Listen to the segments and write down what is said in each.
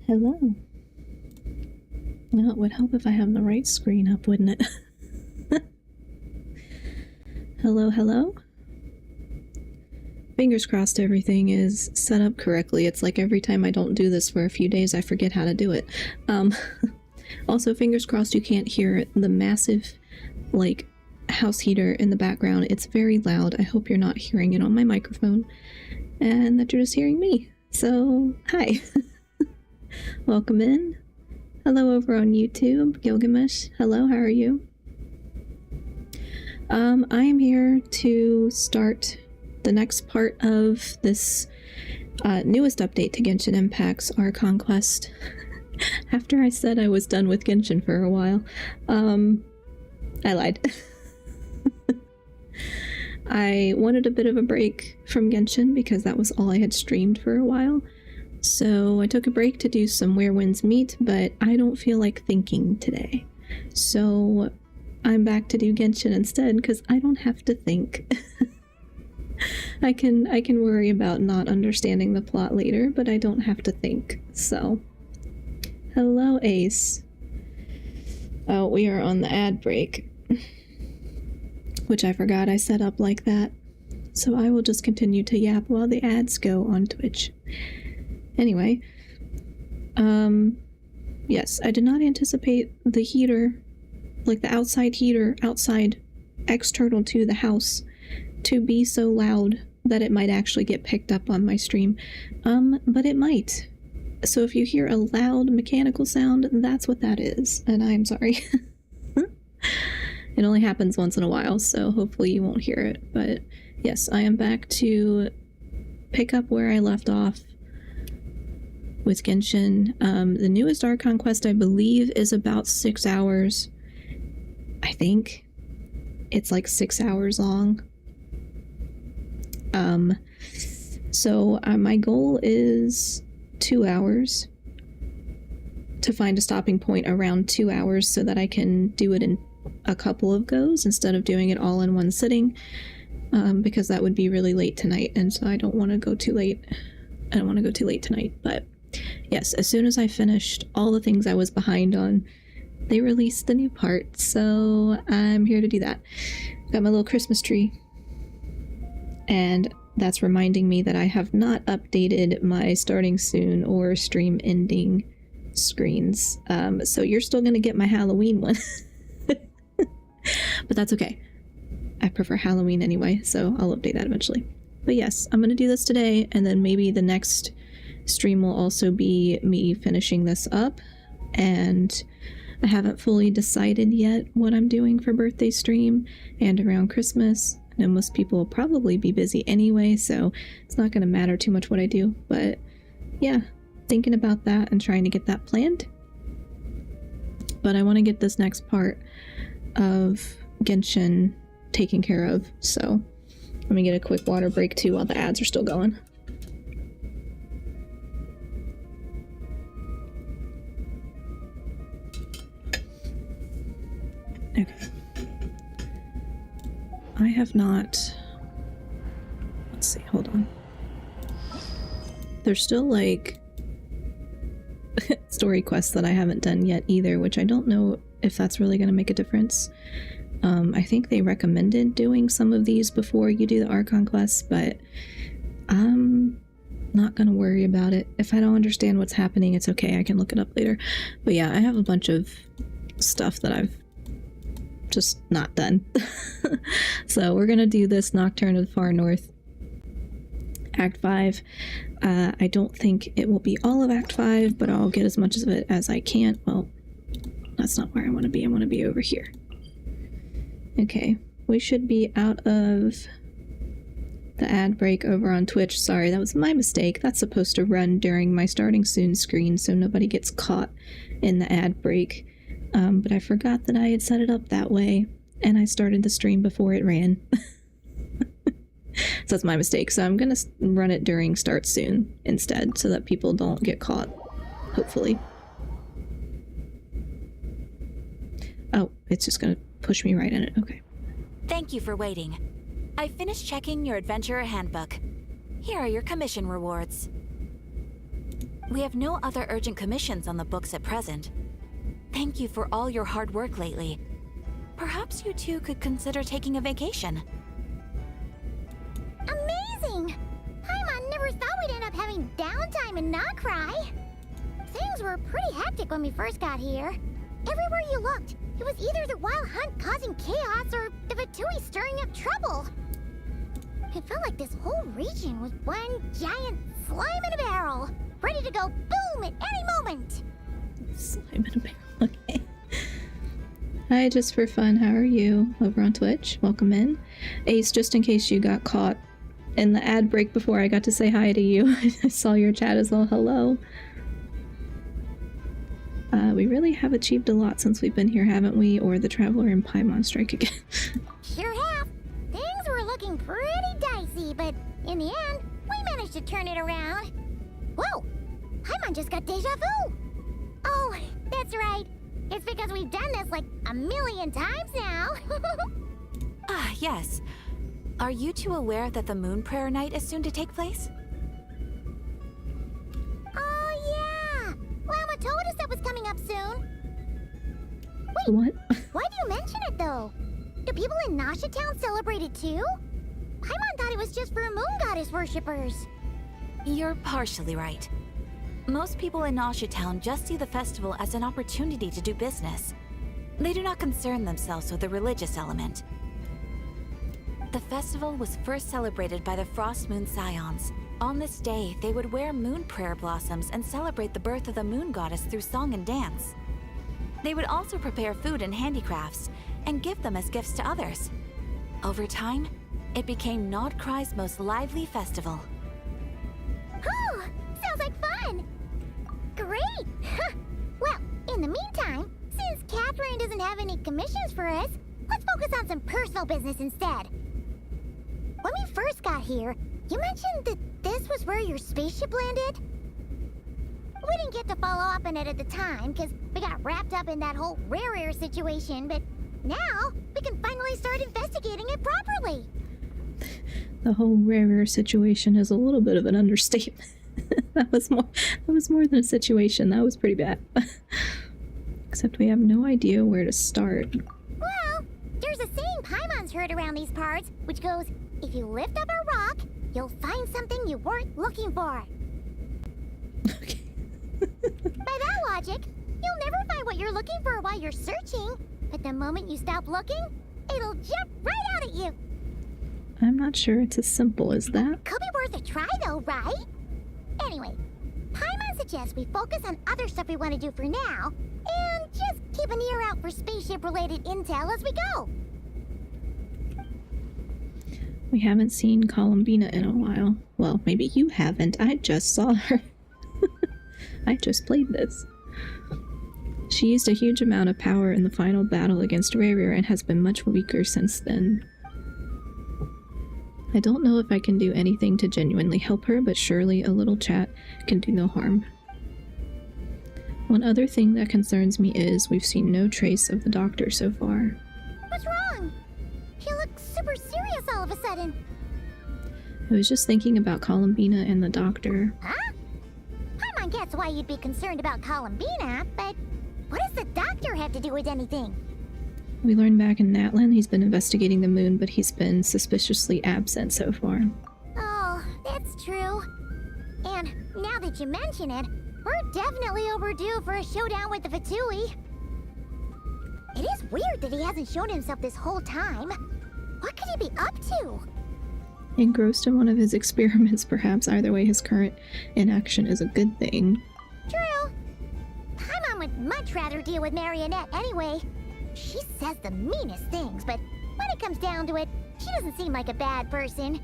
Hello. Well, it would help if I have the right screen up, wouldn't it? Hello, hello? Fingers crossed everything is set up correctly. It's like every time I don't do this for a few days, I forget how to do it. Also, fingers crossed you can't hear the massive, like, house heater in the background. It's very loud. I hope you're not hearing it on my microphone and that you're just hearing me. So, hi. Welcome in. Hello over on YouTube. Gilgamesh, hello, how are you? I am here to start the next part of this newest update to Genshin Impact's Archon Quest. After I said I was done with Genshin for a while, I lied. I wanted a bit of a break from Genshin because that was all I had streamed for a while. So I took a break to do some Where Winds Meet, but I don't feel like thinking today. So I'm back to do Genshin instead because I don't have to think. I can worry about not understanding the plot later, but I don't have to think. So, hello Ace. Oh, we are on the ad break, which I forgot I set up like that. So I will just continue to yap while the ads go on Twitch. Anyway, yes, I did not anticipate the heater, like the outside heater, outside external to the house, to be so loud that it might actually get picked up on my stream. But it might. So if you hear a loud mechanical sound, that's what that is, and I'm sorry. It only happens once in a while, so hopefully you won't hear it. But yes, I am back to pick up where I left off with Genshin. The newest Archon Quest, I believe, is about 6 hours. I think it's like 6 hours long. So my goal is 2 hours, to find a stopping point around 2 hours so that I can do it in a couple of goes instead of doing it all in one sitting, because that would be really late tonight, and so I don't want to go too late. I don't want to go too late tonight. But yes, as soon as I finished all the things I was behind on, they released the new part, so I'm here to do that. Got my little Christmas tree, and that's reminding me that I have not updated my starting soon or stream ending screens. So you're still gonna get my Halloween one. But that's okay. I prefer Halloween anyway, so I'll update that eventually. But yes, I'm gonna do this today, and then maybe the next stream will also be me finishing this up. And I haven't fully decided yet what I'm doing for birthday stream and around Christmas. I know most people will probably be busy anyway, so it's not going to matter too much what I do. But yeah, thinking about that and trying to get that planned. But I want to get this next part of Genshin taken care of, so let me get a quick water break too while the ads are still going. Okay. I have not... Let's see, hold on. There's still, like, story quests that I haven't done yet either, which I don't know if that's really going to make a difference. I think they recommended doing some of these before you do the Archon quests, but I'm not going to worry about it. If I don't understand what's happening, it's okay, I can look it up later. But yeah, I have a bunch of stuff that I've just not done. So we're gonna do this Nocturne of the Far North, Act 5. I don't think it will be all of Act 5, but I'll get as much of it as I can. Well, that's not where I want to be. I want to be over here. Okay, we should be out of the ad break over on Twitch. Sorry, that was my mistake. That's supposed to run during my starting soon screen so nobody gets caught in the ad break. But I forgot that I had set it up that way, and I started the stream before it ran. So that's my mistake. So I'm gonna run it during start soon instead, so that people don't get caught, hopefully. Oh, it's just gonna push me right in it. Okay. Thank you for waiting. I finished checking your adventurer handbook. Here are your commission rewards. We have no other urgent commissions on the books at present. Thank you for all your hard work lately. Perhaps you two could consider taking a vacation. Amazing! Paimon never thought we'd end up having downtime in Nocry. Things were pretty hectic when we first got here. Everywhere you looked, it was either the Wild Hunt causing chaos or the Fatui stirring up trouble. It felt like this whole region was one giant slime in a barrel, ready to go boom at any moment. Slime in a barrel, okay. Hi, just for fun, how are you? Over on Twitch, welcome in. Ace, just in case you got caught in the ad break before I got to say hi to you, I saw your chat as well, hello. We really have achieved a lot since we've been here, haven't we? Or the Traveler and Paimon strike again. Sure have. Things were looking pretty dicey, but in the end, we managed to turn it around. Whoa! Paimon just got deja vu! Oh, that's right. It's because we've done this like a million times now. Ah, yes. Are you two aware that the Moon Prayer Night is soon to take place? Oh, yeah! Llama told us that was coming up soon. Wait, What? why do you mention it, though? Do people in Nasha Town celebrate it, too? Paimon thought it was just for Moon Goddess worshippers. You're partially right. Most people in Nasha Town just see the festival as an opportunity to do business. They do not concern themselves with the religious element. The festival was first celebrated by the Frost Moon Scions. On this day, they would wear moon prayer blossoms and celebrate the birth of the moon goddess through song and dance. They would also prepare food and handicrafts and give them as gifts to others. Over time, it became Nodcry's most lively festival. Oh, sounds like fun! Great! Well, in the meantime, since Catherine doesn't have any commissions for us, let's focus on some personal business instead. When we first got here, you mentioned that this was where your spaceship landed? We didn't get to follow up on it at the time, because we got wrapped up in that whole rare situation, but now we can finally start investigating it properly. The whole rare situation is a little bit of an understatement. That was more than a situation. That was pretty bad. Except we have no idea where to start. Well, there's a saying Paimon's heard around these parts, which goes, if you lift up a rock, you'll find something you weren't looking for. Okay. By that logic, you'll never find what you're looking for while you're searching, but the moment you stop looking, it'll jump right out at you. I'm not sure it's as simple as that. Could be worth a try though, right? Anyway, Paimon suggests we focus on other stuff we want to do for now, and just keep an ear out for spaceship-related intel as we go. We haven't seen Columbina in a while. Well, maybe you haven't. I just saw her. I just played this. She used a huge amount of power in the final battle against Rarier and has been much weaker since then. I don't know if I can do anything to genuinely help her, but surely a little chat can do no harm. One other thing that concerns me is we've seen no trace of the doctor so far. What's wrong? He looks super serious all of a sudden. I was just thinking about Columbina and the doctor. Huh? Paimon gets why you'd be concerned about Columbina, but what does the doctor have to do with anything? We learned back in Natlan he's been investigating the moon, but he's been suspiciously absent so far. Oh, that's true. And now that you mention it, we're definitely overdue for a showdown with the Fatui. It is weird that he hasn't shown himself this whole time. What could he be up to? Engrossed in one of his experiments, perhaps. Either way, his current inaction is a good thing. True. Paimon would much rather deal with Marionette anyway. She says the meanest things, but when it comes down to it, she doesn't seem like a bad person.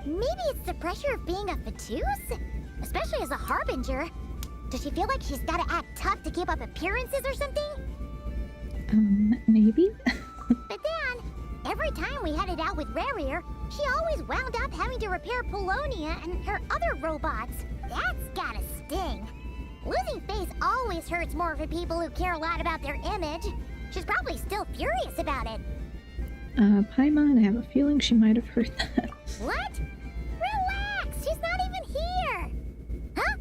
Maybe it's the pressure of being a Fatuse? Especially as a Harbinger. Does she feel like she's gotta act tough to keep up appearances or something? Maybe? But then, every time we headed out with Rarier, she always wound up having to repair Polonia and her other robots. That's gotta sting. Losing face always hurts more for people who care a lot about their image. She's probably still furious about it. Paimon, I have a feeling she might have heard that. What? Relax, she's not even here. Huh?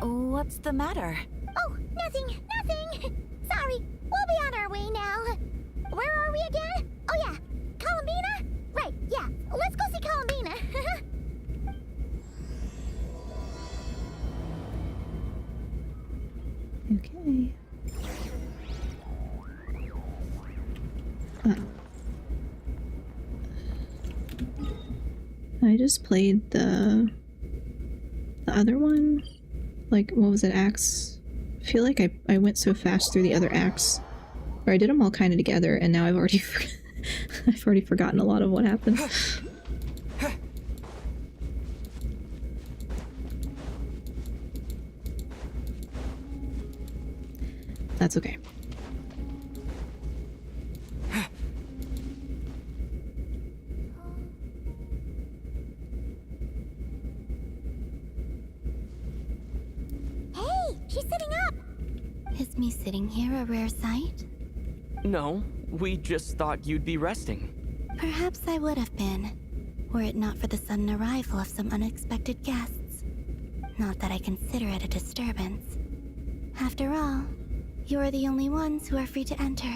What's the matter? Oh, nothing. Sorry, we'll be on our way now. Where are we again? Oh yeah, Columbina? Right, yeah, let's go see Columbina. Okay. I just played the other one. Like, what was it, acts? I feel like I went so fast through the other acts. Or I did them all kind of together, and now I've already I've already forgotten a lot of what happened. That's okay. Hey, she's sitting up. Is me sitting here a rare sight? No, we just thought you'd be resting. Perhaps I would have been, were it not for the sudden arrival of some unexpected guests. Not that I consider it a disturbance. After all, you are the only ones who are free to enter.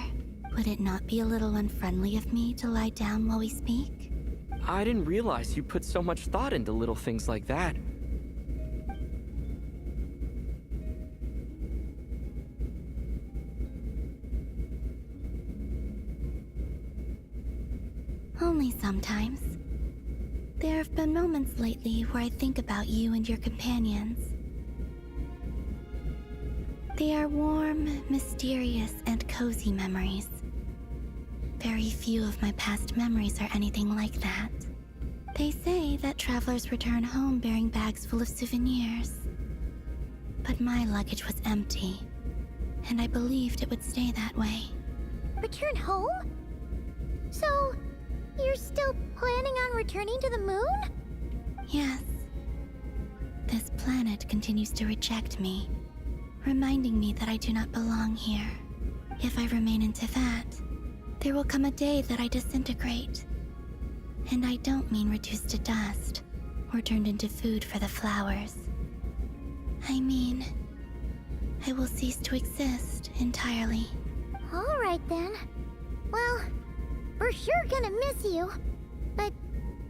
Would it not be a little unfriendly of me to lie down while we speak? I didn't realize you put so much thought into little things like that. Only sometimes. There have been moments lately where I think about you and your companions. They are warm, mysterious, and cozy memories. Very few of my past memories are anything like that. They say that travelers return home bearing bags full of souvenirs. But my luggage was empty, and I believed it would stay that way. Return home? So, you're still planning on returning to the moon? Yes. This planet continues to reject me, reminding me that I do not belong here. If I remain in Teyvat, there will come a day that I disintegrate. And I don't mean reduced to dust, or turned into food for the flowers. I mean, I will cease to exist entirely. Alright then. Well, we're sure gonna miss you. But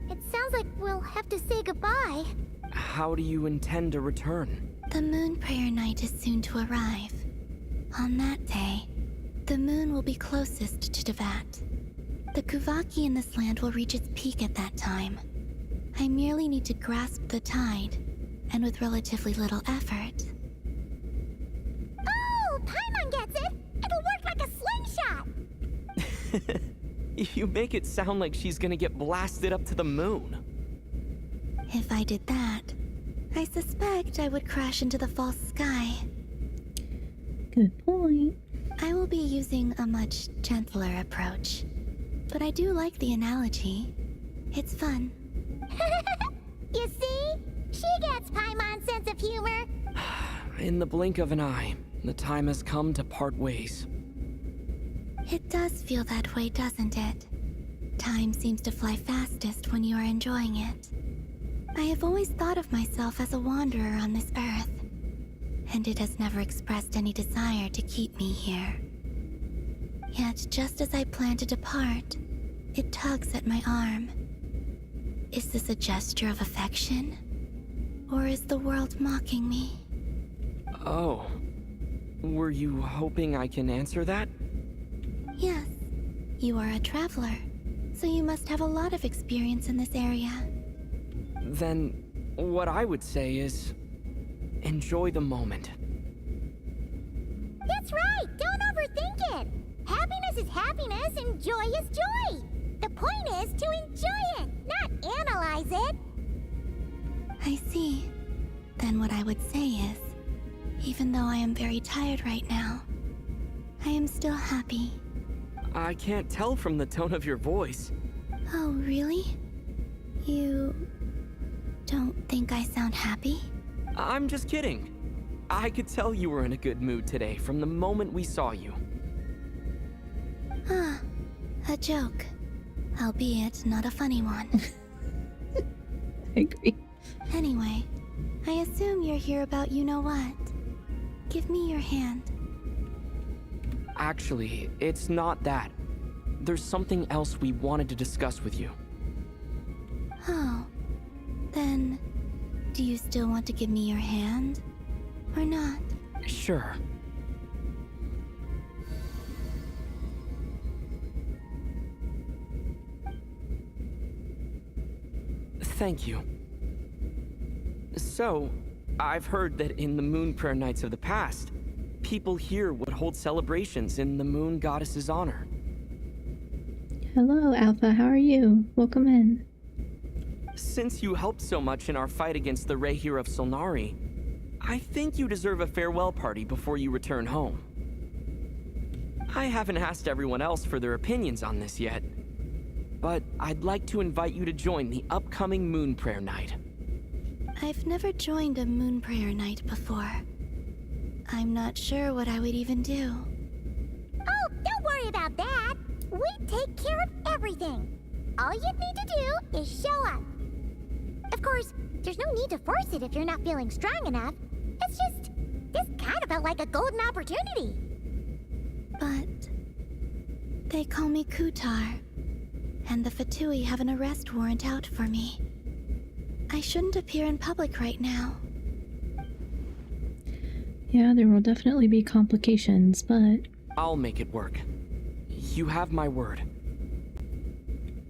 it sounds like we'll have to say goodbye. How do you intend to return? The moon prayer night is soon to arrive. On that day, the moon will be closest to Teyvat. The Kuvaki in this land will reach its peak at that time. I merely need to grasp the tide, and with relatively little effort. Oh, Paimon gets it! It'll work like a slingshot! You make it sound like she's gonna get blasted up to the moon. If I did that, I suspect I would crash into the false sky. Good point. I will be using a much gentler approach. But I do like the analogy. It's fun. You see? She gets Paimon's sense of humor. In the blink of an eye, the time has come to part ways. It does feel that way, doesn't it? Time seems to fly fastest when you are enjoying it. I have always thought of myself as a wanderer on this earth, and it has never expressed any desire to keep me here. Yet, just as I plan to depart, it tugs at my arm. Is this a gesture of affection? Or is the world mocking me? Oh. Were you hoping I can answer that? Yes, you are a traveler, so you must have a lot of experience in this area. Then, what I would say is, enjoy the moment. That's right! Don't overthink it! Happiness is happiness and joy is joy! The point is to enjoy it, not analyze it! I see. Then what I would say is, even though I am very tired right now, I am still happy. I can't tell from the tone of your voice. Oh, really? You don't think I sound happy? I'm just kidding. I could tell you were in a good mood today from the moment we saw you. Ah, a joke. Albeit not a funny one. I agree. Anyway, I assume you're here about you-know-what. Give me your hand. Actually, it's not that. There's something else we wanted to discuss with you. Oh. Then, do you still want to give me your hand? Or not? Sure. Thank you. So, I've heard that in the Moon Prayer Nights of the past, people here would hold celebrations in the Moon Goddess's honor. Hello, Alpha. How are you? Welcome in. Since you helped so much in our fight against the Rehir of Solnari, I think you deserve a farewell party before you return home. I haven't asked everyone else for their opinions on this yet, but I'd like to invite you to join the upcoming Moon Prayer Night. I've never joined a Moon Prayer Night before. I'm not sure what I would even do. Oh, don't worry about that. We take care of everything. All you need to do is show up. Of course, there's no need to force it if you're not feeling strong enough. It's just, this kind of felt like a golden opportunity. But they call me Kutar, and the Fatui have an arrest warrant out for me. I shouldn't appear in public right now. Yeah, there will definitely be complications, but... I'll make it work. You have my word.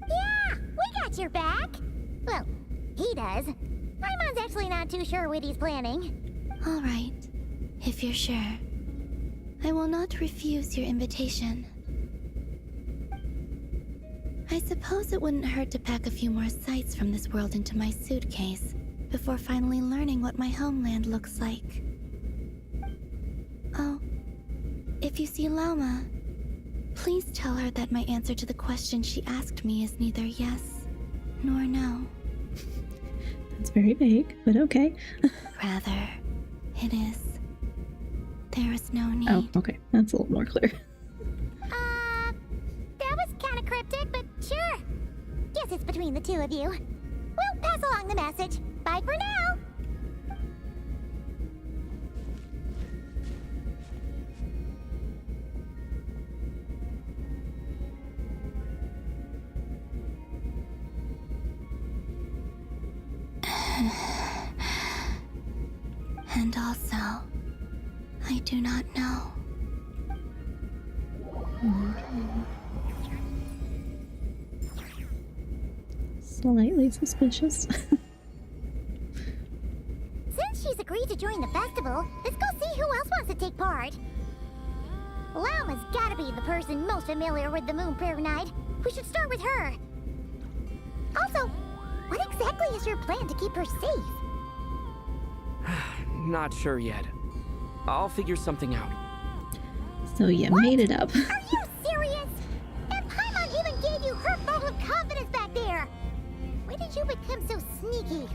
Yeah, we got your back. Well, he does. Paimon's actually not too sure what he's planning. All right, if you're sure. I will not refuse your invitation. I suppose it wouldn't hurt to pack a few more sights from this world into my suitcase before finally learning what my homeland looks like. Oh, if you see Lauma, please tell her that my answer to the question she asked me is neither yes nor no. That's very vague, but okay. Rather, it is. There is no need. Oh, okay. That's a little more clear. That was kind of cryptic, but sure. Guess it's between the two of you. We'll pass along the message. Bye for now. And also, I do not know. Slightly suspicious. Since she's agreed to join the festival, let's go see who else wants to take part. Lauma's gotta be the person most familiar with the Moon Prayer Night. We should start with her. Also, what exactly is your plan to keep her safe? Not sure yet. I'll figure something out. So you What? made it up. Are you serious? And Paimon even gave you her vote of confidence back there. When did you become so sneaky?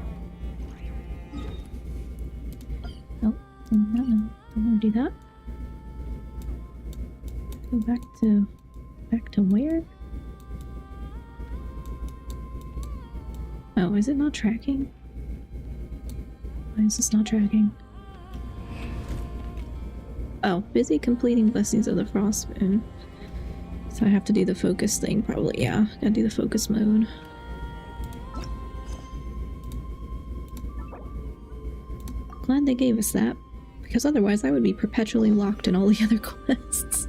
Oh, did not know. Don't want to do that. Go back to where? Oh, is it not tracking? Why is this not tracking? Oh, busy completing Blessings of the Frostmoon. So I have to do the focus thing, probably. Yeah, gotta do the focus mode. Glad they gave us that, because otherwise I would be perpetually locked in all the other quests.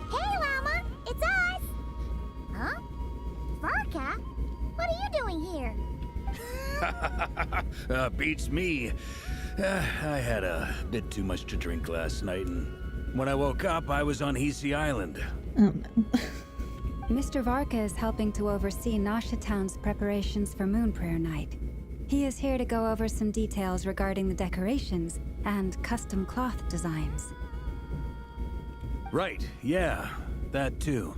Hey, Lauma! It's us! Huh? Varka? What are you doing here? Beats me. I had a bit too much to drink last night, and when I woke up, I was on Hisi Island. Oh no. Mr. Varka is helping to oversee Nasha Town's preparations for Moon Prayer Night. He is here to go over some details regarding the decorations and custom cloth designs. Right, yeah, that too.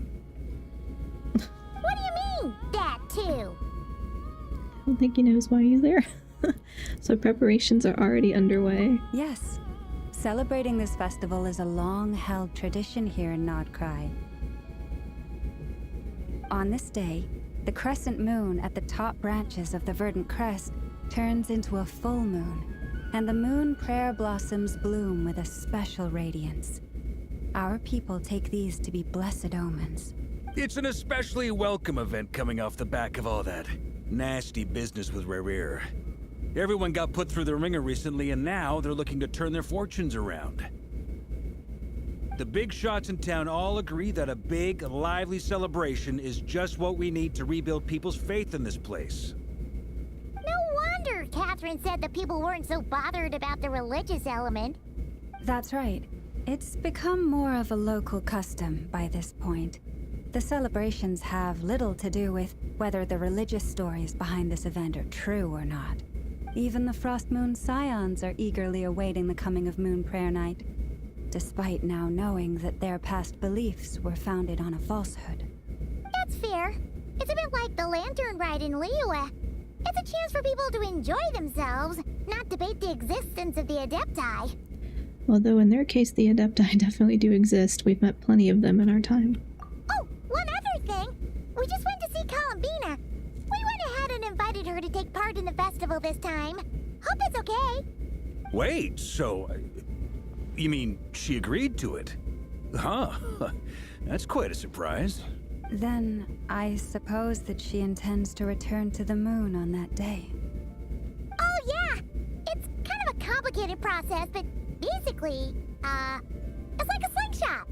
mean that too? I don't think he knows why he's there. So preparations are already underway. Yes. Celebrating this festival is a long-held tradition here in Nordkrai. On this day, the crescent moon at the top branches of the verdant crest turns into a full moon, and the moon prayer blossoms bloom with a special radiance. Our people take these to be blessed omens. It's an especially welcome event coming off the back of all that nasty business with Rare. Everyone got put through the ringer recently, and now they're looking to turn their fortunes around. The big shots in town all agree that a big, lively celebration is just what we need to rebuild people's faith in this place. No wonder Catherine said the people weren't so bothered about the religious element. That's right. It's become more of a local custom by this point. The celebrations have little to do with whether the religious stories behind this event are true or not. Even the Frost Moon Scions are eagerly awaiting the coming of Moon Prayer Night, despite now knowing that their past beliefs were founded on a falsehood. That's fair. It's a bit like the Lantern Ride in Liyue. It's a chance for people to enjoy themselves, not debate the existence of the Adepti. Although in their case, the Adepti definitely do exist. We've met plenty of them in our time. Oh, one other thing. We just went to see Columbina. We went ahead and invited her to take part in the festival this time. Hope it's okay. Wait, so... you mean she agreed to it? Huh. That's quite a surprise. Then, I suppose that she intends to return to the moon on that day. Oh, yeah. It's kind of a complicated process, but basically, it's like a slingshot.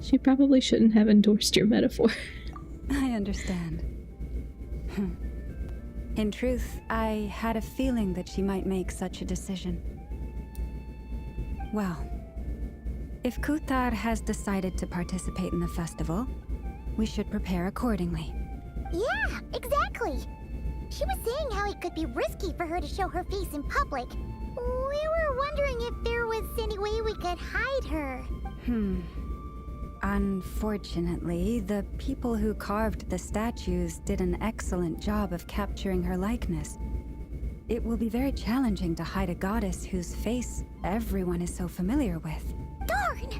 She probably shouldn't have endorsed your metaphor. I understand. In truth, I had a feeling that she might make such a decision. Well, if Kuthar has decided to participate in the festival, we should prepare accordingly. Yeah, exactly. She was saying how it could be risky for her to show her face in public. We were wondering if there was any way we could hide her. Unfortunately, the people who carved the statues did an excellent job of capturing her likeness. It will be very challenging to hide a goddess whose face everyone is so familiar with. Darn!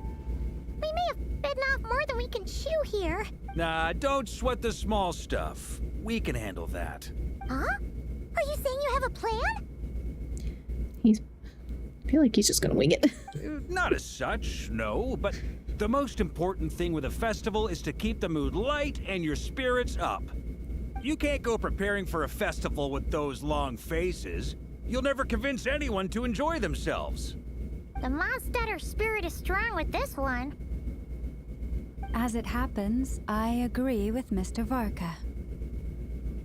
We may have bitten off more than we can chew here. Nah, don't sweat the small stuff. We can handle that. Huh? Are you saying you have a plan? I feel like he's just gonna wing it. Not as such, no, but the most important thing with a festival is to keep the mood light and your spirits up. You can't go preparing for a festival with those long faces. You'll never convince anyone to enjoy themselves. The Mondstatter spirit is strong with this one. As it happens, I agree with Mr. Varka.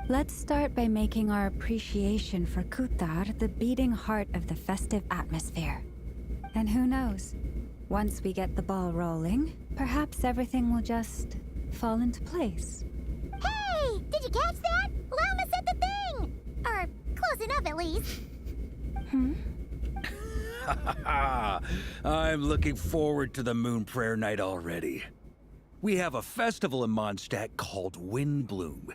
Let's start by making our appreciation for Kuthar the beating heart of the festive atmosphere. And who knows? Once we get the ball rolling, perhaps everything will just fall into place. Hey! Did you catch that? Lama said the thing! Or close enough, at least. I'm looking forward to the Moon Prayer Night already. We have a festival in Mondstadt called Windbloom,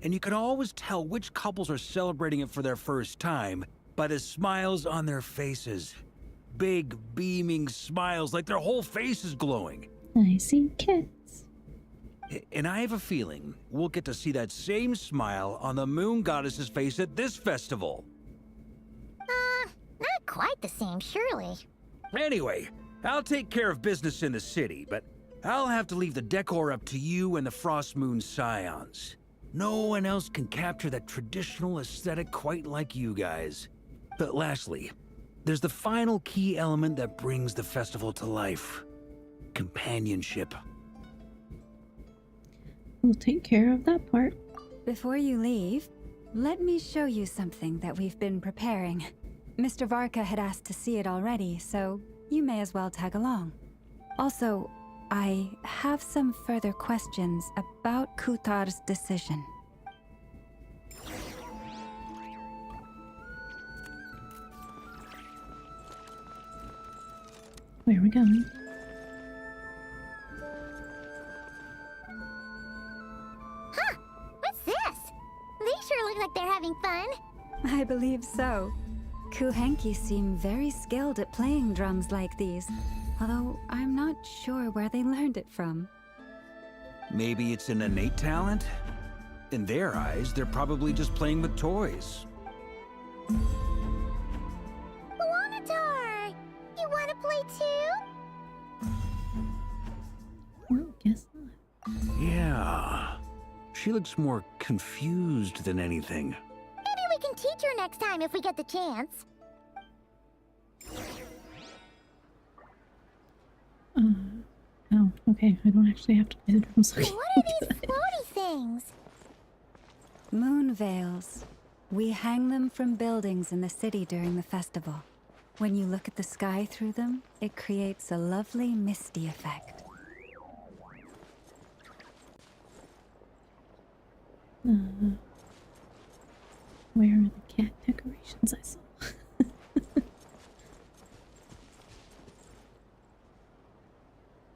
and you can always tell which couples are celebrating it for their first time by the smiles on their faces. Big, beaming smiles like their whole face is glowing. I see kids. And I have a feeling we'll get to see that same smile on the Moon Goddess's face at this festival. Not quite the same, surely. Anyway, I'll take care of business in the city, but I'll have to leave the decor up to you and the Frost Moon Scions. No one else can capture that traditional aesthetic quite like you guys. But lastly, there's the final key element that brings the festival to life. Companionship. We'll take care of that part. Before you leave, let me show you something that we've been preparing. Mr. Varka had asked to see it already, so you may as well tag along. Also, I have some further questions about Kuthar's decision. Where are we going? so. Kuhenki seem very skilled at playing drums like these, although I'm not sure where they learned it from. Maybe it's an innate talent? In their eyes, they're probably just playing with toys. Luanatar! You wanna play too? Well, guess not. Yeah. She looks more confused than anything. Maybe we can teach her next time if we get the chance. Oh, okay. I don't actually have to play the drums. What are these floaty things? Moon veils. We hang them from buildings in the city during the festival. When you look at the sky through them, it creates a lovely misty effect. Where are the cat decorations I saw?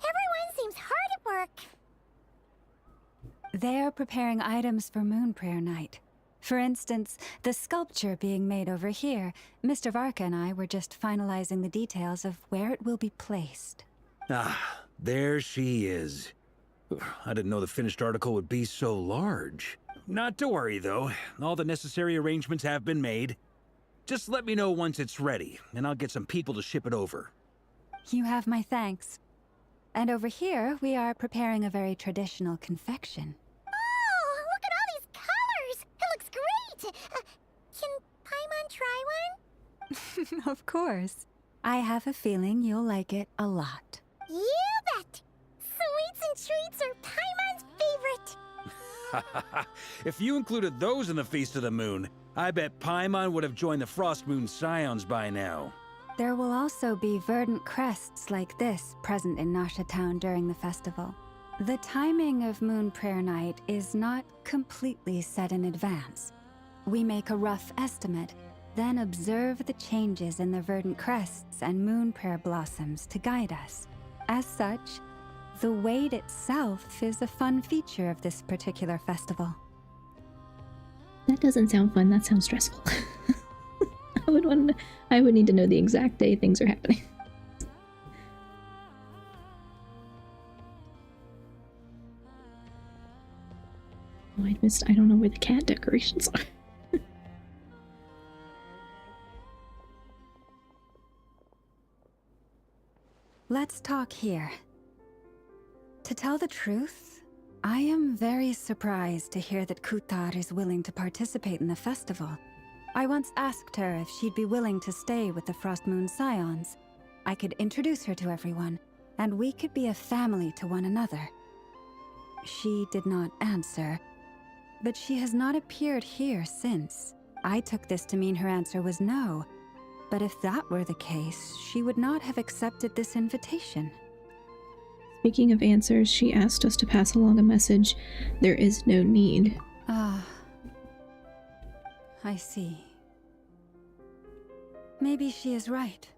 Everyone seems hard at work. They're preparing items for Moon Prayer Night. For instance, the sculpture being made over here. Mr. Varka and I were just finalizing the details of where it will be placed. Ah, there she is. I didn't know the finished article would be so large. Not to worry, though. All the necessary arrangements have been made. Just let me know once it's ready, and I'll get some people to ship it over. You have my thanks. And over here, we are preparing a very traditional confection. Oh, look at all these colors! It looks great! Can Paimon try one? Of course. I have a feeling you'll like it a lot. You bet! Sweets and treats are Paimon's favorite. If you included those in the Feast of the Moon, I bet Paimon would have joined the Frost Moon Scions by now. There will also be verdant crests like this present in Nasha Town during the festival. The timing of Moon Prayer Night is not completely set in advance. We make a rough estimate, then observe the changes in the verdant crests and moon prayer blossoms to guide us. As such, the wait itself is a fun feature of this particular festival. That doesn't sound fun. That sounds stressful. I would need to know the exact day things are happening. Oh, I don't know where the cat decorations are. Let's talk here. To tell the truth, I am very surprised to hear that Kutar is willing to participate in the festival. I once asked her if she'd be willing to stay with the Frost Moon Scions. I could introduce her to everyone, and we could be a family to one another. She did not answer, but she has not appeared here since. I took this to mean her answer was no, but if that were the case, she would not have accepted this invitation. Speaking of answers, she asked us to pass along a message. There is no need. Ah. I see. Maybe she is right.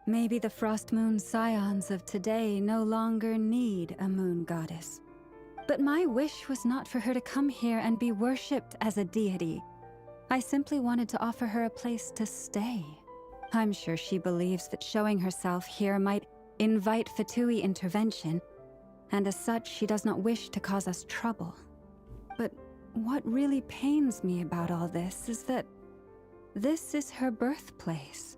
Maybe the Frost Moon Scions of today no longer need a moon goddess. But my wish was not for her to come here and be worshipped as a deity. I simply wanted to offer her a place to stay. I'm sure she believes that showing herself here might invite Fatui intervention, and as such she does not wish to cause us trouble. But what really pains me about all this is that this is her birthplace.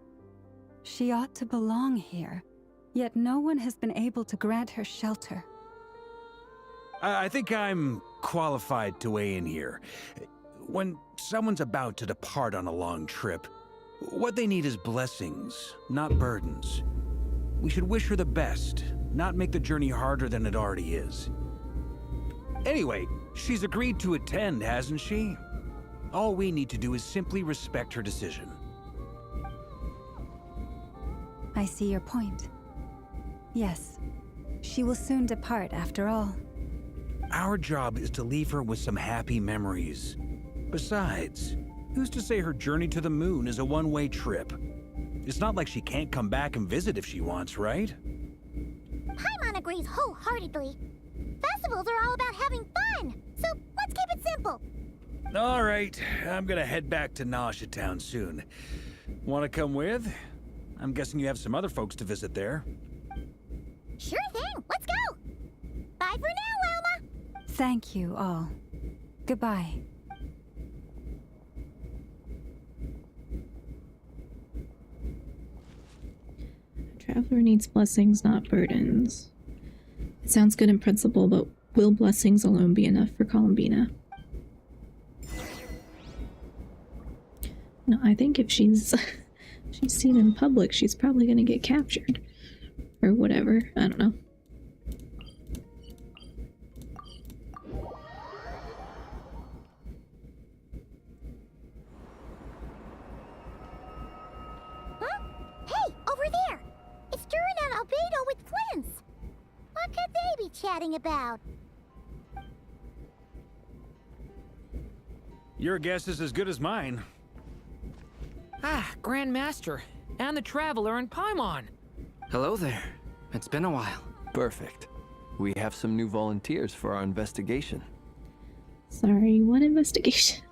She ought to belong here, yet no one has been able to grant her shelter. I think I'm qualified to weigh in here. When someone's about to depart on a long trip, what they need is blessings, not burdens. We should wish her the best, not make the journey harder than it already is. Anyway, she's agreed to attend, hasn't she? All we need to do is simply respect her decision. I see your point. Yes, she will soon depart after all. Our job is to leave her with some happy memories. Besides, who's to say her journey to the moon is a one-way trip? It's not like she can't come back and visit if she wants, right? Paimon agrees wholeheartedly. Festivals are all about having fun, so let's keep it simple. All right, I'm gonna head back to Nausea Town soon. Want to come with? I'm guessing you have some other folks to visit there. Sure thing. Let's go. Bye for now, Wilma. Thank you all. Goodbye. Traveler needs blessings, not burdens. It sounds good in principle, but will blessings alone be enough for Columbina? No, I think if she's seen in public, she's probably gonna get captured. Or whatever. I don't know. Huh? Hey, over there! It's Durin and Albedo with Flints! What could they be chatting about? Your guess is as good as mine. Ah, Grand Master, and the Traveler and Paimon. Hello there. It's been a while. Perfect. We have some new volunteers for our investigation. Sorry, what investigation?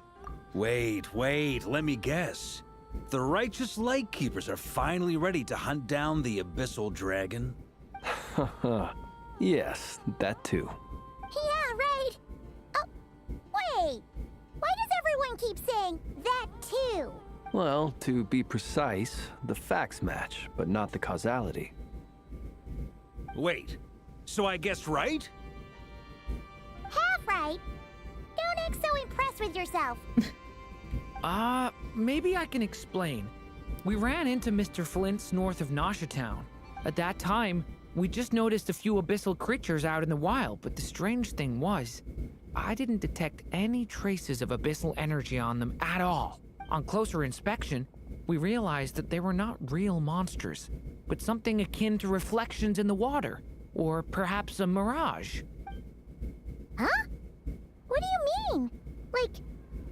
Wait, let me guess. The righteous Lightkeepers are finally ready to hunt down the Abyssal Dragon? Haha. Yes, that too. Yeah, right! Oh, wait! Why does everyone keep saying that too? Well, to be precise, the facts match, but not the causality. Wait, so I guessed right? Half right. Don't act so impressed with yourself. Maybe I can explain. We ran into Mr. Flint's north of Nausea Town. At that time, we just noticed a few abyssal creatures out in the wild, but the strange thing was, I didn't detect any traces of abyssal energy on them at all. On closer inspection, we realized that they were not real monsters, but something akin to reflections in the water, or perhaps a mirage. Huh? What do you mean? Like,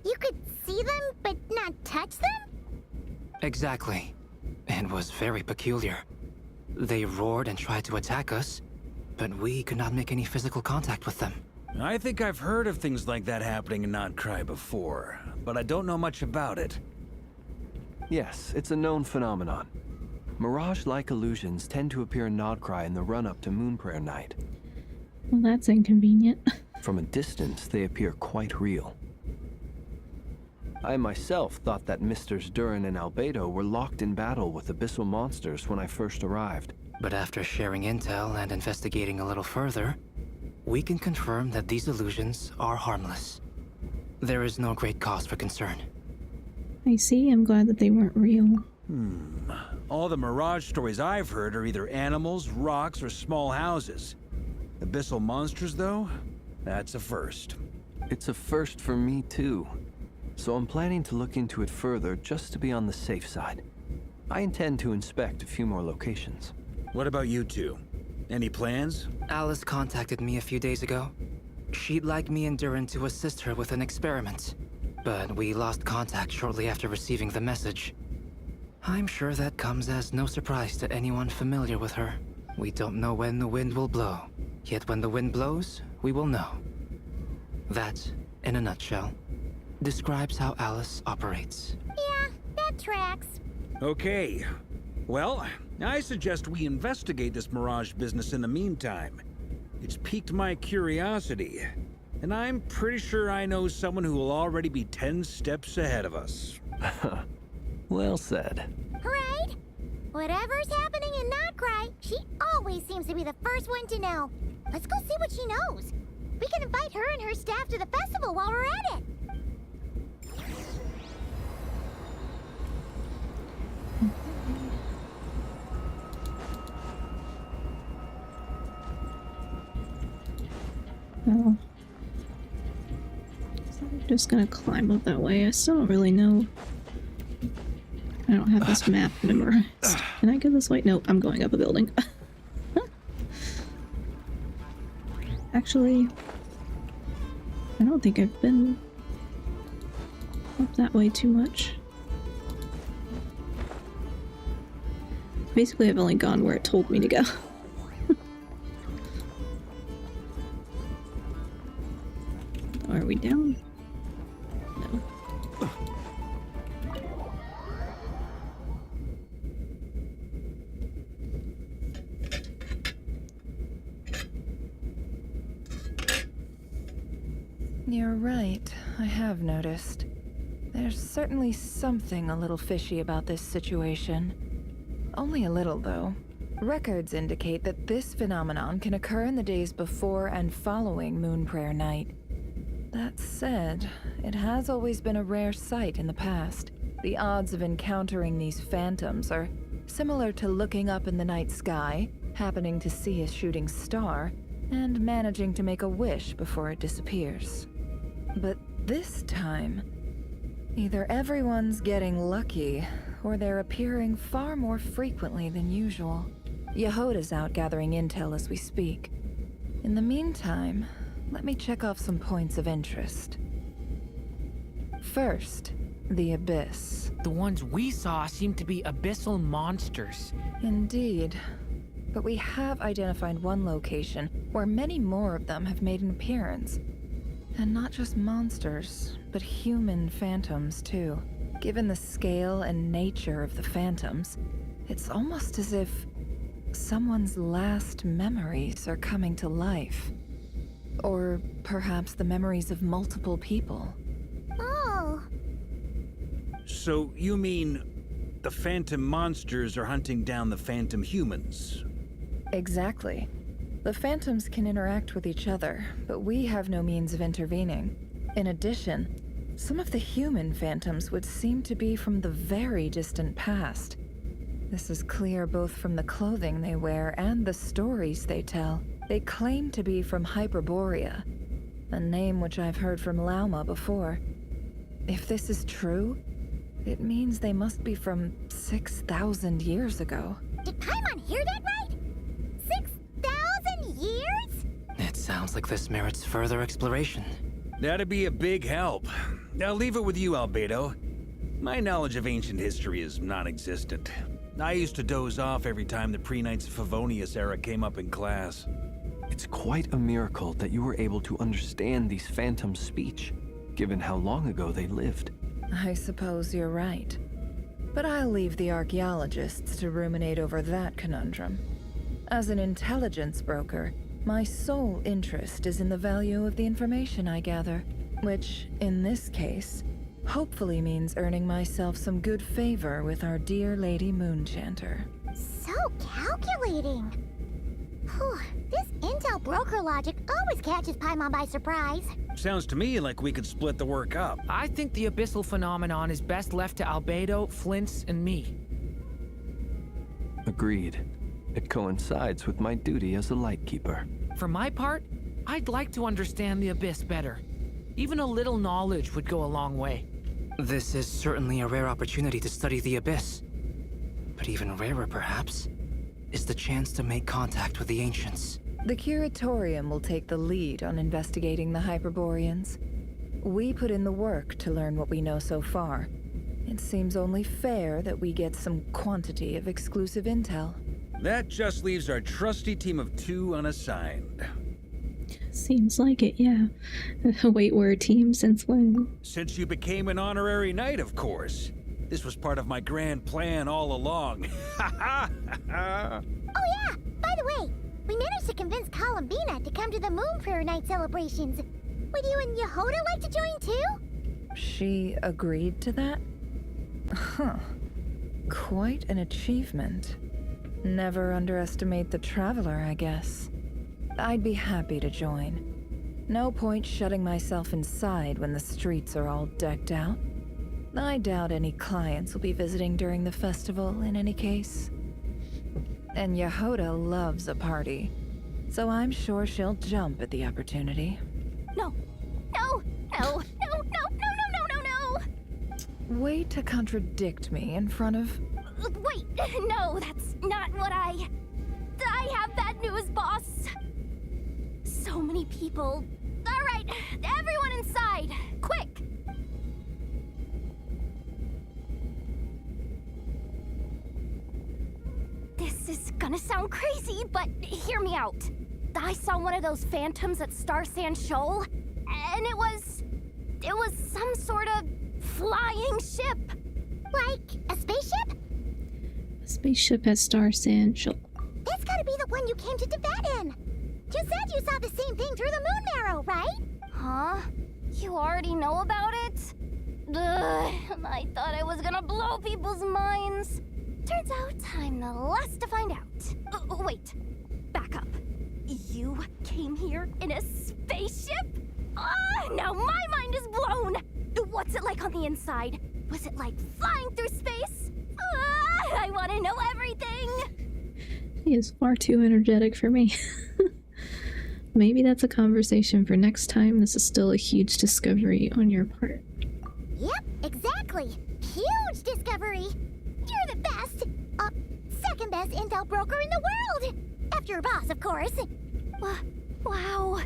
you could see them but not touch them? Exactly. It was very peculiar. They roared and tried to attack us, but we could not make any physical contact with them. I think I've heard of things like that happening in Notcry before, but I don't know much about it. Yes, it's a known phenomenon. Mirage-like illusions tend to appear in Nodcry in the run-up to Moonprayer Night. Well, that's inconvenient. From a distance, they appear quite real. I myself thought that Misters Durin and Albedo were locked in battle with abyssal monsters when I first arrived. But after sharing intel and investigating a little further, we can confirm that these illusions are harmless. There is no great cause for concern. I see, I'm glad that they weren't real. All the Mirage stories I've heard are either animals, rocks, or small houses. Abyssal monsters, though? That's a first. It's a first for me, too. So I'm planning to look into it further just to be on the safe side. I intend to inspect a few more locations. What about you two? Any plans? Alice contacted me a few days ago. She'd like me and Durin to assist her with an experiment, but we lost contact shortly after receiving the message. I'm sure that comes as no surprise to anyone familiar with her. We don't know when the wind will blow, yet when the wind blows, we will know. That, in a nutshell, describes how Alice operates. Yeah, that tracks. Okay. Well, I suggest we investigate this Mirage business in the meantime. It's piqued my curiosity, and I'm pretty sure I know someone who will already be 10 steps ahead of us. Well said. Right? Whatever's happening in Notcry, she always seems to be the first one to know. Let's go see what she knows. We can invite her and her staff to the festival while we're at it. Oh. So I'm just gonna climb up that way. I still don't really know. I don't have this map memorized. Can I go this way? Nope, I'm going up a building. Actually, I don't think I've been up that way too much. Basically, I've only gone where it told me to go. Are we down? No. You're right, I have noticed. There's certainly something a little fishy about this situation. Only a little, though. Records indicate that this phenomenon can occur in the days before and following Moon Prayer Night. That said, it has always been a rare sight in the past. The odds of encountering these phantoms are similar to looking up in the night sky, happening to see a shooting star, and managing to make a wish before it disappears. But this time, either everyone's getting lucky, or they're appearing far more frequently than usual. Yehoda's out gathering intel as we speak. In the meantime, let me check off some points of interest. First, the Abyss. The ones we saw seem to be abyssal monsters. Indeed. But we have identified one location where many more of them have made an appearance. And not just monsters, but human phantoms too. Given the scale and nature of the phantoms, it's almost as if someone's last memories are coming to life. Or perhaps the memories of multiple people. Oh. So you mean the phantom monsters are hunting down the phantom humans? Exactly. The phantoms can interact with each other, but we have no means of intervening. In addition, some of the human phantoms would seem to be from the very distant past. This is clear both from the clothing they wear and the stories they tell. They claim to be from Hyperborea, a name which I've heard from Lauma before. If this is true, it means they must be from 6,000 years ago. Did Paimon hear that right? 6,000 years? It sounds like this merits further exploration. That'd be a big help. I'll leave it with you, Albedo. My knowledge of ancient history is non-existent. I used to doze off every time the pre-Knights of Favonius era came up in class. It's quite a miracle that you were able to understand these phantoms' speech, given how long ago they lived. I suppose you're right. But I'll leave the archaeologists to ruminate over that conundrum. As an intelligence broker, my sole interest is in the value of the information I gather, which, in this case, hopefully means earning myself some good favor with our dear Lady Moonchanter. So calculating. Whew, this intel broker logic always catches Paimon by surprise. Sounds to me like we could split the work up. I think the abyssal phenomenon is best left to Albedo, Flint's, and me. Agreed. It coincides with my duty as a lightkeeper. For my part, I'd like to understand the abyss better. Even a little knowledge would go a long way. This is certainly a rare opportunity to study the Abyss. But even rarer, perhaps, is the chance to make contact with the Ancients. The Curatorium will take the lead on investigating the Hyperboreans. We put in the work to learn what we know so far. It seems only fair that we get some quantity of exclusive intel. That just leaves our trusty team of 2 unassigned. Seems like it, yeah. Wait, we're a team since when? Since you became an honorary knight, of course. This was part of my grand plan all along. Oh yeah! By the way, we managed to convince Columbina to come to the Moon Prayer Night celebrations. Would you and Yehoda like to join too? She agreed to that? Huh. Quite an achievement. Never underestimate the traveler, I guess. I'd be happy to join. No point shutting myself inside when the streets are all decked out. I doubt any clients will be visiting during the festival in any case. And Yehoda loves a party, so I'm sure she'll jump at the opportunity. No. No! No! No! No! No! No! No! No! No! Way to contradict me in front of... Wait! No, that's not what I have bad news, boss! So many people. Alright, everyone inside! Quick! This is gonna sound crazy, but hear me out. I saw one of those phantoms at Star Sand Shoal, and it was some sort of flying ship. Like a spaceship? A spaceship at Star Sand Shoal. That's gotta be the one you came to Tibet in. You said you saw the same thing through the moon marrow, right? Huh? You already know about it? Ugh, I thought I was gonna blow people's minds. Turns out I'm the last to find out. Wait, back up. You came here in a spaceship? Now my mind is blown! What's it like on the inside? Was it like flying through space? I want to know everything! He is far too energetic for me. Maybe that's a conversation for next time. This is still a huge discovery on your part. Yep, exactly. Huge discovery. You're the best. Second best intel broker in the world. After your boss, of course. Wow.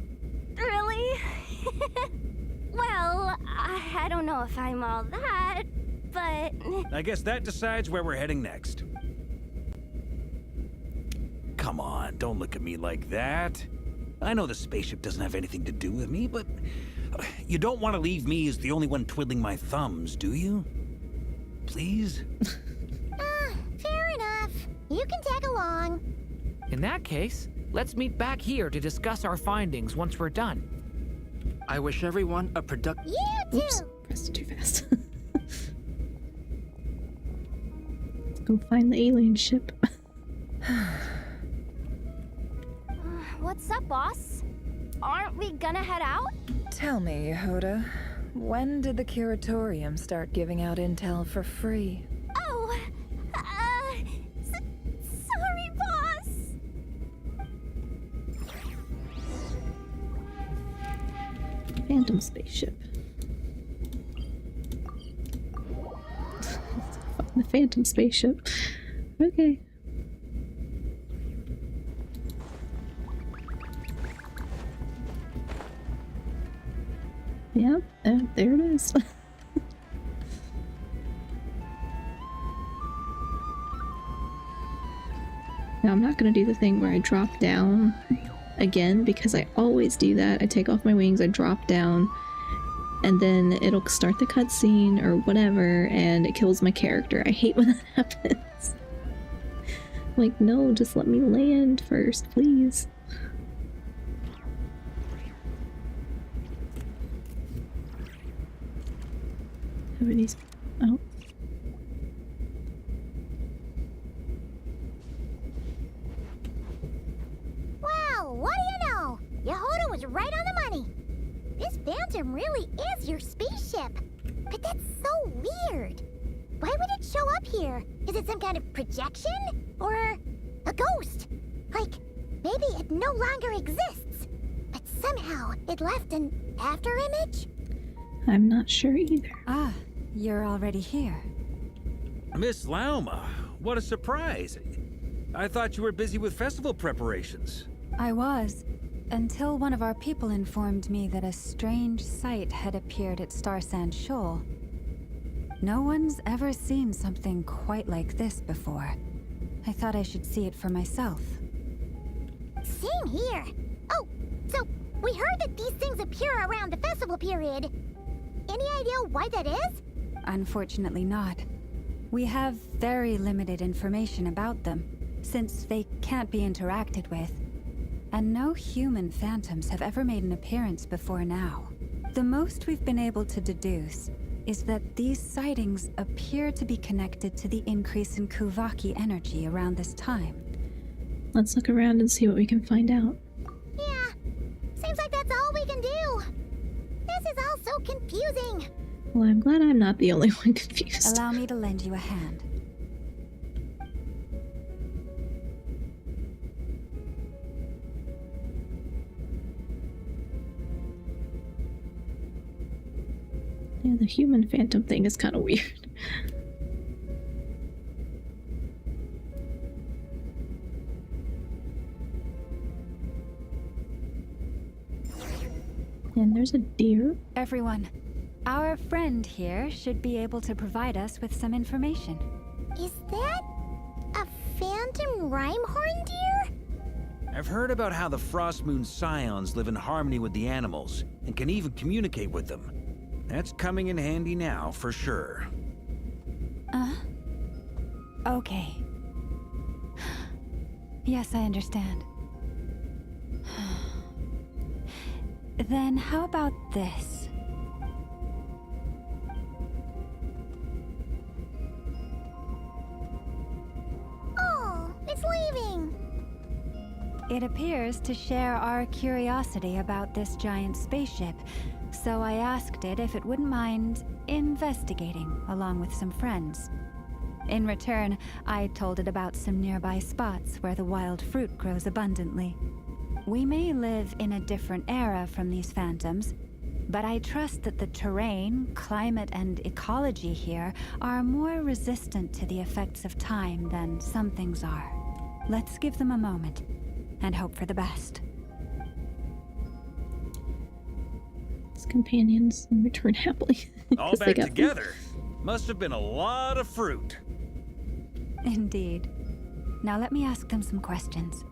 Really? Well, I don't know if I'm all that, but... I guess that decides where we're heading next. Come on, don't look at me like that. I know the spaceship doesn't have anything to do with me, but you don't want to leave me as the only one twiddling my thumbs, do you? Please? Fair enough. You can tag along. In that case, let's meet back here to discuss our findings once we're done. I wish everyone a productive... You too! Oops, pressed it too fast. Let's go find the alien ship. What's up, boss? Aren't we gonna head out? Tell me, Yehuda, when did the curatorium start giving out intel for free? Oh, sorry, boss. Phantom spaceship. The phantom spaceship. Okay. Yep, there it is. Now I'm not gonna do the thing where I drop down again, because I always do that. I take off my wings, I drop down, and then it'll start the cutscene or whatever, and it kills my character. I hate when that happens. Like, no, just let me land first, please. Who are these? Oh. Wow, what do you know? Yehuda was right on the money. This Phantom really is your spaceship. But that's so weird. Why would it show up here? Is it some kind of projection? Or a ghost? Like, maybe it no longer exists, but somehow it left an afterimage? I'm not sure either. Ah, you're already here. Miss Lauma, what a surprise. I thought you were busy with festival preparations. I was, until one of our people informed me that a strange sight had appeared at Starsand Shoal. No one's ever seen something quite like this before. I thought I should see it for myself. Same here. Oh, so we heard that these things appear around the festival period. Any idea why that is? Unfortunately not. We have very limited information about them, since they can't be interacted with. And no human phantoms have ever made an appearance before now. The most we've been able to deduce is that these sightings appear to be connected to the increase in Kuvaki energy around this time. Let's look around and see what we can find out. Yeah, seems like that's all we can do. This is all so confusing. Well, I'm glad I'm not the only one confused. Allow me to lend you a hand. Yeah, the human phantom thing is kind of weird. And there's a deer. Everyone, our friend here should be able to provide us with some information. Is that a phantom rhymehorn deer? I've heard about how the Frostmoon Scions live in harmony with the animals and can even communicate with them. That's coming in handy now, for sure. Okay. Yes, I understand. Then how about this? It appears to share our curiosity about this giant spaceship, so I asked it if it wouldn't mind investigating along with some friends. In return, I told it about some nearby spots where the wild fruit grows abundantly. We may live in a different era from these phantoms, but I trust that the terrain, climate, and ecology here are more resistant to the effects of time than some things are. Let's give them a moment and hope for the best. His companions return happily. All 'Cause they back got together. Must have been a lot of fruit. Indeed. Now let me ask them some questions.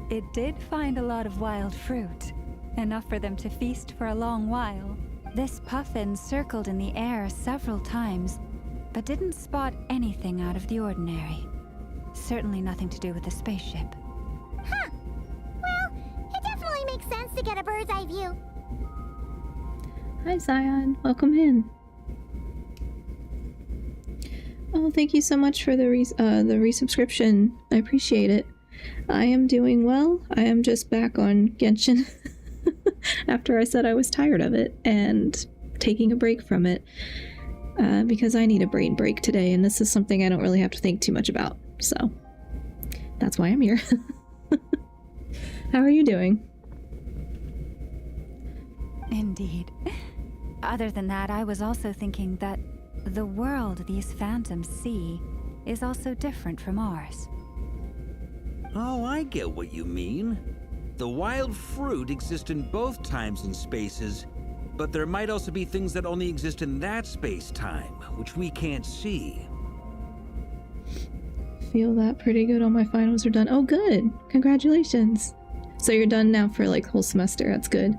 It did find a lot of wild fruit, enough for them to feast for a long while. This puffin circled in the air several times, but didn't spot anything out of the ordinary. Certainly nothing to do with the spaceship. Huh. Well, it definitely makes sense to get a bird's eye view. Hi, Zion. Welcome in. Oh, thank you so much for the resubscription. I appreciate it. I am doing well. I am just back on Genshin after I said I was tired of it and taking a break from it because I need a brain break today, and this is something I don't really have to think too much about. So that's why I'm here. How are you doing? Indeed. Other than that, I was also thinking that the world these phantoms see is also different from ours. Oh, I get what you mean. The wild fruit exists in both times and spaces, but there might also be things that only exist in that space-time, which we can't see. Feel that pretty good. All my finals are done. Oh, good. Congratulations. So you're done now for like the whole semester. That's good.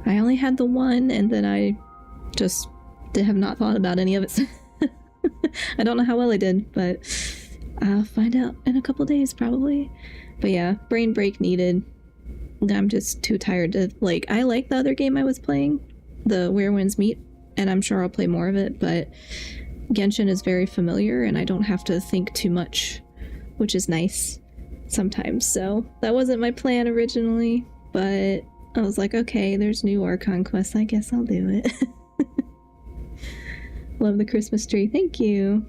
I only had the one, and then I just have not thought about any of it. I don't know how well I did, but I'll find out in a couple days probably. But yeah, brain break needed. I'm just too tired to like. I like the other game I was playing, the Where Winds Meet, and I'm sure I'll play more of it, but Genshin is very familiar and I don't have to think too much, which is nice sometimes. So that wasn't my plan originally, but I was like, okay, there's new Archon quests, I guess I'll do it. Love the Christmas tree. Thank you.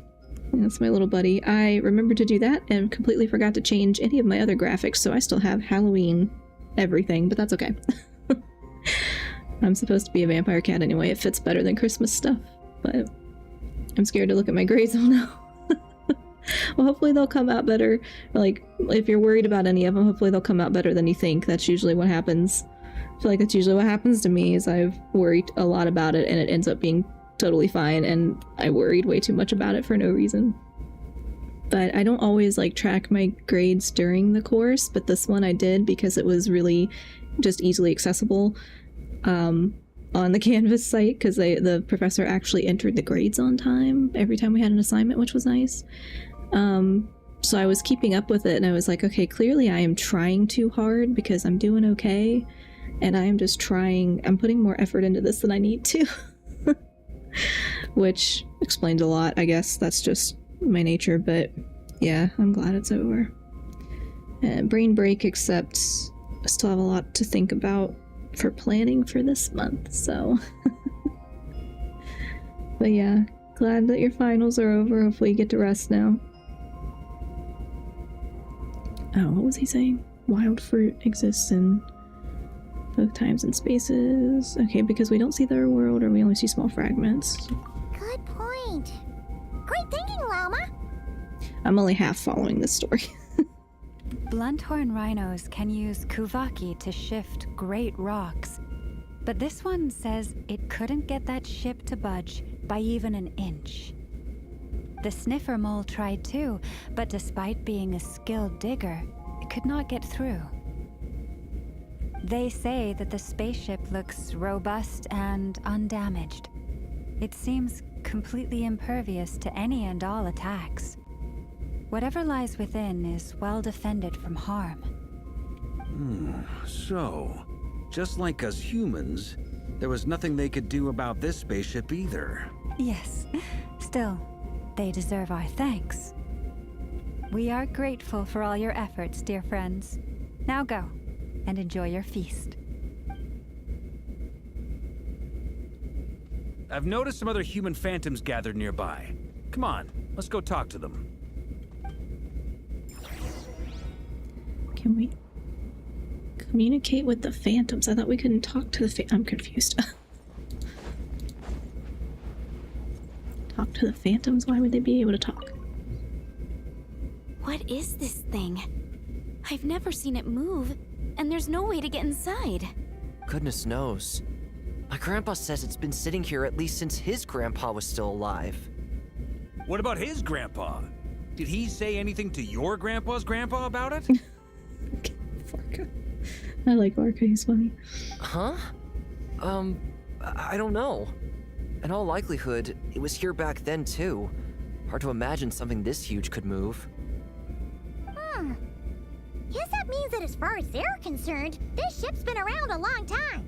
That's my little buddy. I remembered to do that and completely forgot to change any of my other graphics, so I still have Halloween everything, but that's okay. I'm supposed to be a vampire cat anyway. It fits better than Christmas stuff, but I'm scared to look at my grades now. Well, hopefully they'll come out better. Like, if you're worried about any of them, hopefully they'll come out better than you think. That's usually what happens. I feel like that's usually what happens to me, is I've worried a lot about it and it ends up being totally fine, and I worried way too much about it for no reason. But I don't always like track my grades during the course, but this one I did because it was really just easily accessible on the Canvas site, because the professor actually entered the grades on time every time we had an assignment, which was nice. So I was keeping up with it, and I was like, okay, clearly I am trying too hard because I'm doing okay, and I am just trying, I'm putting more effort into this than I need to. Which explains a lot, I guess. That's just my nature, but yeah, I'm glad it's over. Brain break, except I still have a lot to think about for planning for this month, so. But yeah, glad that your finals are over. Hopefully you get to rest now. Oh, what was he saying? Wild fruit exists in both times and spaces. Okay, because we don't see their world, or we only see small fragments. Good point. Great thinking, Llama. I'm only half following this story. Blunthorn rhinos can use kuvaki to shift great rocks, but this one says it couldn't get that ship to budge by even an inch. The sniffer mole tried too, but despite being a skilled digger, it could not get through. They say that the spaceship looks robust and undamaged. It seems completely impervious to any and all attacks. Whatever lies within is well defended from harm. So, just like us humans, there was nothing they could do about this spaceship either. Yes. Still, They deserve our thanks. We are grateful for all your efforts, dear friends. Now go, and enjoy your feast. I've noticed some other human phantoms gathered nearby. Come on, let's go talk to them. Can we communicate with the phantoms? I thought we couldn't talk to the I'm confused. Talk to the phantoms? Why would they be able to talk? What is this thing? I've never seen it move, and there's no way to get inside. Goodness knows. My grandpa says it's been sitting here at least since his grandpa was still alive. What about his grandpa? Did he say anything to your grandpa's grandpa about it? Okay, Varka. I like Varka, he's funny. Huh? I don't know. In all likelihood, it was here back then too. Hard to imagine something this huge could move. Guess that means that as far as they're concerned, this ship's been around a long time.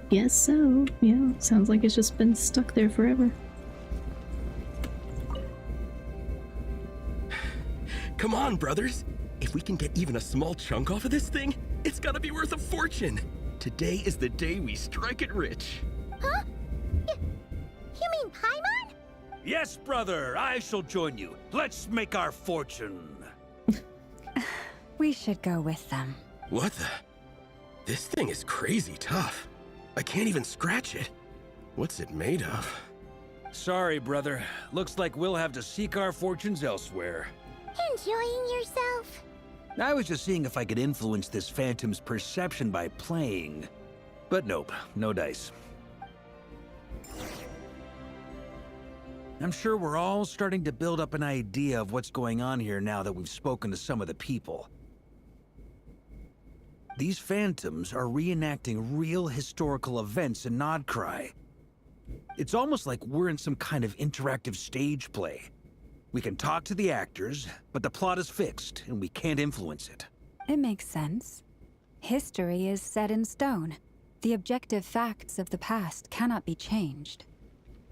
Yes, so, yeah, sounds like it's just been stuck there forever. Come on, brothers! If we can get even a small chunk off of this thing, it's gotta be worth a fortune! Today is the day we strike it rich. Huh? You mean Paimon? Yes, brother, I shall join you. Let's make our fortune. We should go with them. What the? This thing is crazy tough. I can't even scratch it. What's it made of? Sorry, brother. Looks like we'll have to seek our fortunes elsewhere. Enjoying yourself? I was just seeing if I could influence this phantom's perception by playing. But nope, no dice. I'm sure we're all starting to build up an idea of what's going on here now that we've spoken to some of the people. These phantoms are reenacting real historical events in Nodcry. It's almost like we're in some kind of interactive stage play. We can talk to the actors, but the plot is fixed, and we can't influence it. It makes sense. History is set in stone. The objective facts of the past cannot be changed.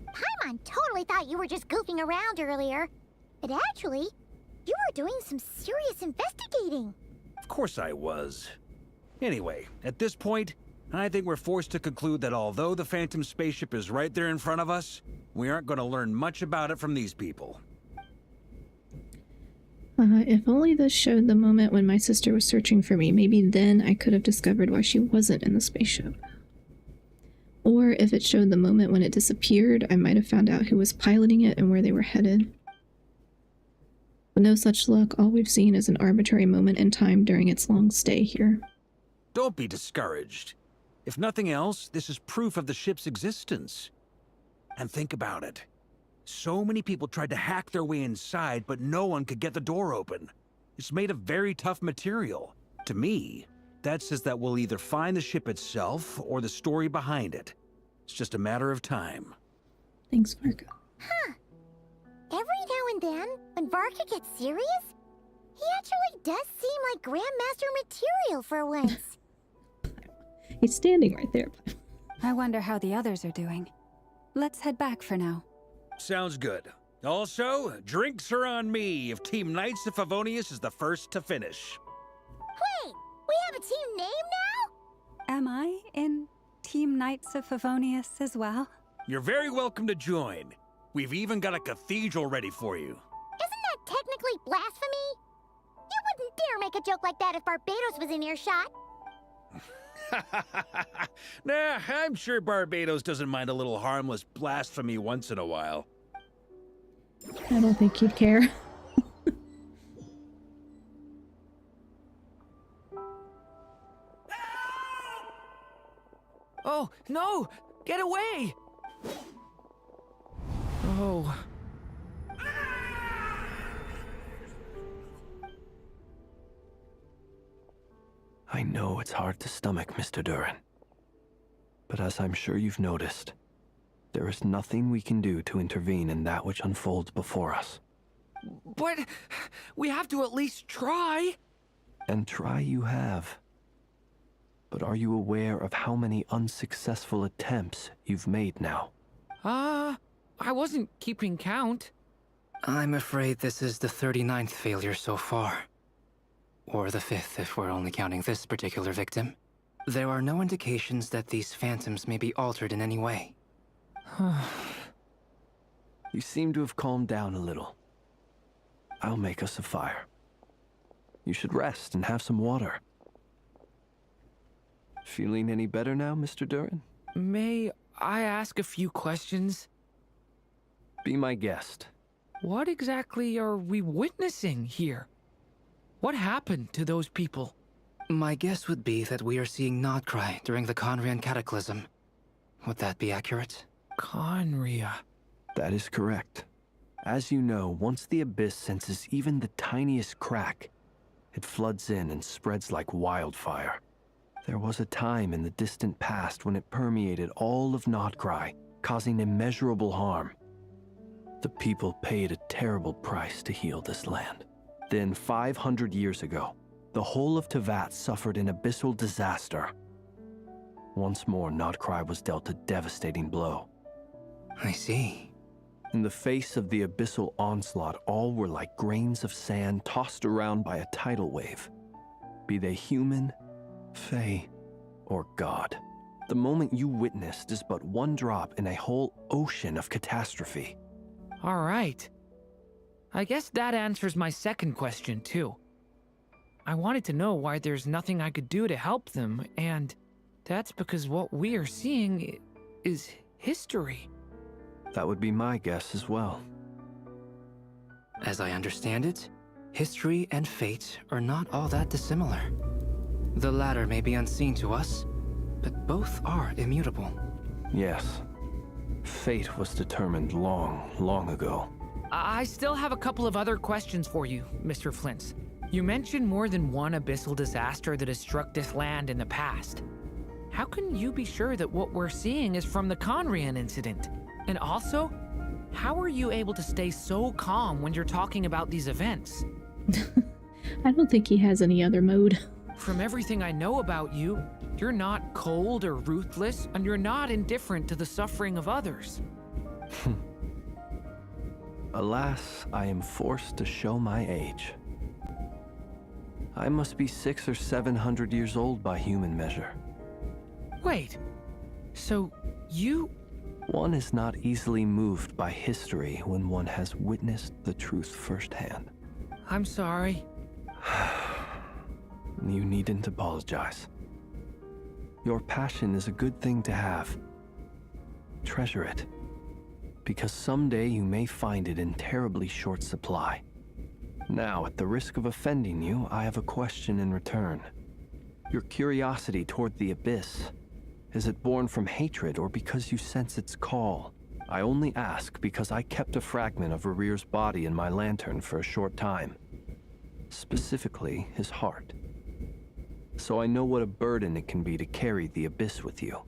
Paimon totally thought you were just goofing around earlier. But actually, you were doing some serious investigating. Of course I was. Anyway, at this point, I think we're forced to conclude that although the Phantom spaceship is right there in front of us, we aren't going to learn much about it from these people. If only this showed the moment when my sister was searching for me, maybe then I could have discovered why she wasn't in the spaceship. Or if it showed the moment when it disappeared, I might have found out who was piloting it and where they were headed. With no such luck, all we've seen is an arbitrary moment in time during its long stay here. Don't be discouraged. If nothing else, this is proof of the ship's existence. And think about it. So many people tried to hack their way inside, but no one could get the door open. It's made of very tough material. To me, that says that we'll either find the ship itself or the story behind it. It's just a matter of time. Thanks, Varka. Huh. Every now and then, when Varka gets serious, he actually does seem like Grandmaster material for once. He's standing right there. I wonder how the others are doing. Let's head back for now. Sounds good. Also, drinks are on me if Team Knights of Favonius is the first to finish. Wait, we have a team name now? Am I in Team Knights of Favonius as well? You're very welcome to join. We've even got a cathedral ready for you. Isn't that technically blasphemy? You wouldn't dare make a joke like that if Barbados was in earshot. Nah, I'm sure Barbados doesn't mind a little harmless blasphemy once in a while. I don't think he'd care. Oh, no! Get away! Oh. I know it's hard to stomach, Mr. Durin. But as I'm sure you've noticed, there is nothing we can do to intervene in that which unfolds before us. But we have to at least try. And try you have. But are you aware of how many unsuccessful attempts you've made now? I wasn't keeping count. I'm afraid this is the 39th failure so far. Or the 5th if we're only counting this particular victim. There are no indications that these phantoms may be altered in any way. You seem to have calmed down a little. I'll make us a fire. You should rest and have some water. Feeling any better now, Mr. Durin? May I ask a few questions? Be my guest. What exactly are we witnessing here? What happened to those people? My guess would be that we are seeing Nodcry during the Conrian Cataclysm. Would that be accurate? Conria. That is correct. As you know, once the Abyss senses even the tiniest crack, it floods in and spreads like wildfire. There was a time in the distant past when it permeated all of Nodcry, causing immeasurable harm. The people paid a terrible price to heal this land. Then 500 years ago, the whole of Teyvat suffered an abyssal disaster. Once more, Nodcry was dealt a devastating blow. I see. In the face of the abyssal onslaught, all were like grains of sand tossed around by a tidal wave. Be they human, fae, or god. The moment you witnessed is but one drop in a whole ocean of catastrophe. All right. I guess that answers my second question, too. I wanted to know why there's nothing I could do to help them, and that's because what we are seeing is history. That would be my guess as well. As I understand it, history and fate are not all that dissimilar. The latter may be unseen to us, but both are immutable. Yes. Fate was determined long, long ago. I still have a couple of other questions for you, Mr. Flint's. You mentioned more than one abyssal disaster that has struck this land in the past. How can you be sure that what we're seeing is from the Conrian incident? And also, how are you able to stay so calm when you're talking about these events? I don't think he has any other mode. From everything I know about you, you're not cold or ruthless, and you're not indifferent to the suffering of others. Alas, I am forced to show my age. I must be 600 or 700 years old by human measure. Wait, so you... One is not easily moved by history when one has witnessed the truth firsthand. I'm sorry. You needn't apologize. Your passion is a good thing to have. Treasure it, because someday you may find it in terribly short supply. Now, at the risk of offending you, I have a question in return. Your curiosity toward the Abyss, is it born from hatred or because you sense its call? I only ask because I kept a fragment of Rarir's body in my lantern for a short time. Specifically, his heart. So I know what a burden it can be to carry the Abyss with you.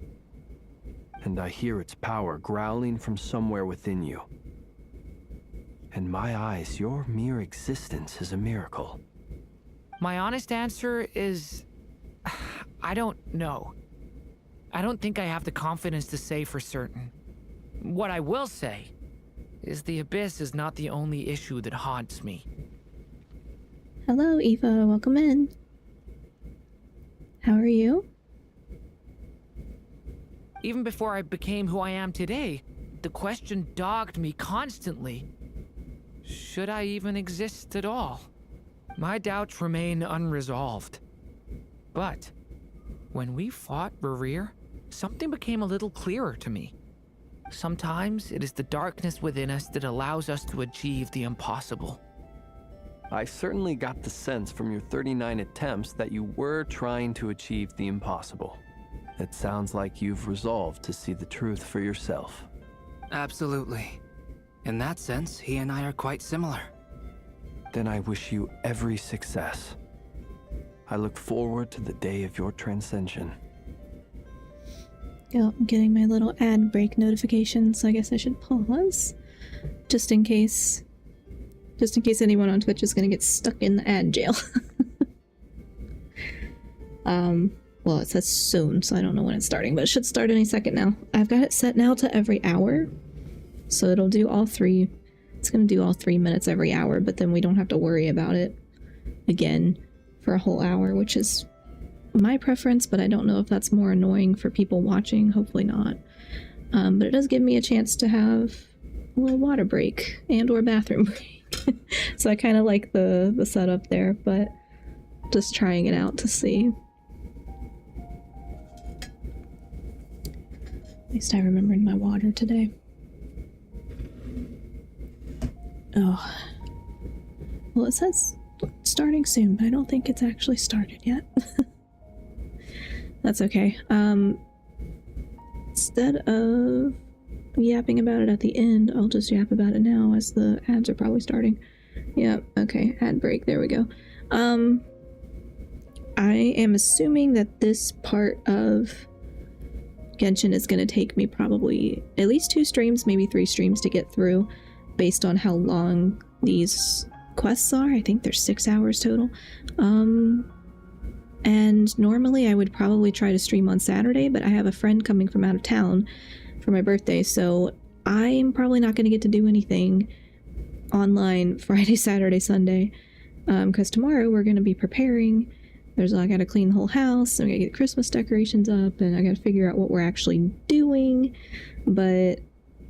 And I hear its power growling from somewhere within you. In my eyes, your mere existence is a miracle. My honest answer is... I don't know. I don't think I have the confidence to say for certain. What I will say is the Abyss is not the only issue that haunts me. Hello, Eva. Welcome in. How are you? Even before I became who I am today, the question dogged me constantly. Should I even exist at all? My doubts remain unresolved. But when we fought Rarir, something became a little clearer to me. Sometimes it is the darkness within us that allows us to achieve the impossible. I certainly got the sense from your 39 attempts that you were trying to achieve the impossible. It sounds like you've resolved to see the truth for yourself. Absolutely. In that sense, he and I are quite similar. Then I wish you every success. I look forward to the day of your transcension. Yeah, I'm getting my little ad break notification, so I guess I should pause. Just in case anyone on Twitch is gonna get stuck in the ad jail. Well, it says soon, so I don't know when it's starting, but it should start any second now. I've got it set now to every hour, so it'll do all 3. It's going to do all 3 minutes every hour, but then we don't have to worry about it again for a whole hour, which is my preference, but I don't know if that's more annoying for people watching. Hopefully not. But it does give me a chance to have a little water break and or bathroom break. So I kind of like the setup there, but just trying it out to see. At least I remembered my water today. Oh. Well, it says starting soon, but I don't think it's actually started yet. That's okay. Instead of yapping about it at the end, I'll just yap about it now as the ads are probably starting. Yep, okay, ad break, there we go. I am assuming that this part of Genshin is going to take me probably at least 2 streams, maybe 3 streams to get through, based on how long these quests are. I think there's 6 hours total. And normally I would probably try to stream on Saturday, but I have a friend coming from out of town for my birthday, so I'm probably not going to get to do anything online Friday, Saturday, Sunday, because tomorrow we're going to be preparing. I got to clean the whole house, and I got to get Christmas decorations up, and I got to figure out what we're actually doing. But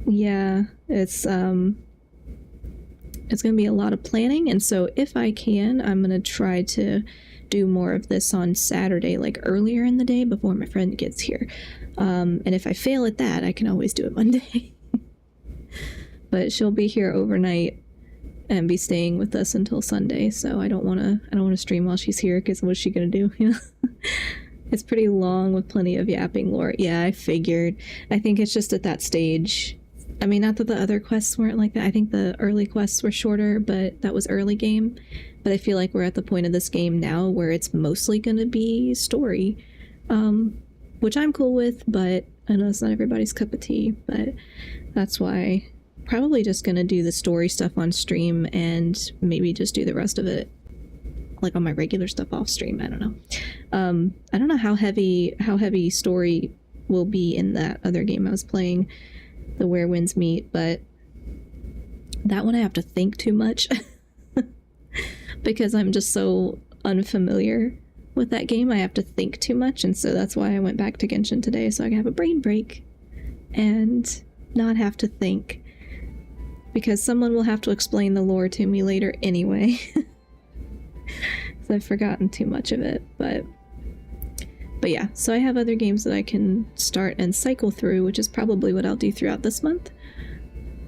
yeah, it's going to be a lot of planning, and so if I can, I'm going to try to do more of this on Saturday, like earlier in the day before my friend gets here. And if I fail at that, I can always do it Monday. But she'll be here overnight and be staying with us until Sunday, so I don't want to stream while she's here, because what's she gonna do? You know. It's pretty long with plenty of yapping lore. Yeah, I figured. I think it's just at that stage. I mean, not that the other quests weren't like that. I think the early quests were shorter, but that was early game. But I feel like we're at the point of this game now where it's mostly gonna be story, which I'm cool with, but I know it's not everybody's cup of tea, but that's why probably just gonna do the story stuff on stream and maybe just do the rest of it like on my regular stuff off stream. I don't know. I don't know how heavy story will be in that other game I was playing, the Where Winds Meet, but that one I have to think too much because I'm just so unfamiliar with that game. I have to think too much, and so that's why I went back to Genshin today, so I can have a brain break and not have to think, because someone will have to explain the lore to me later anyway. So I've forgotten too much of it, but yeah, so I have other games that I can start and cycle through, which is probably what I'll do throughout this month.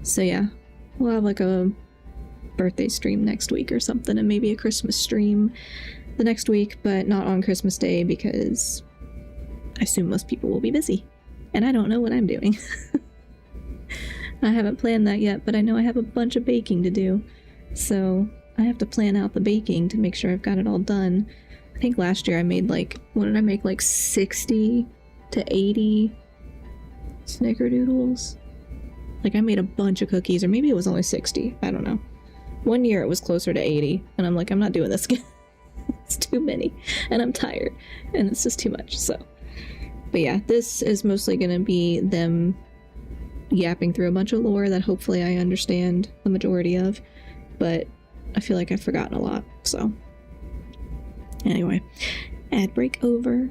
So yeah, we'll have like a birthday stream next week or something, and maybe a Christmas stream the next week, but not on Christmas Day, because I assume most people will be busy, and I don't know what I'm doing. I haven't planned that yet, but I know I have a bunch of baking to do, so I have to plan out the baking to make sure I've got it all done. I think last year I made like, what did I make, like 60 to 80 snickerdoodles? Like I made a bunch of cookies, or maybe it was only 60, I don't know. One year it was closer to 80, and I'm like, I'm not doing this again. It's too many, and I'm tired, and it's just too much, so. But yeah, this is mostly gonna be them yapping through a bunch of lore that hopefully I understand the majority of, but I feel like I've forgotten a lot, so. Anyway, ad break over.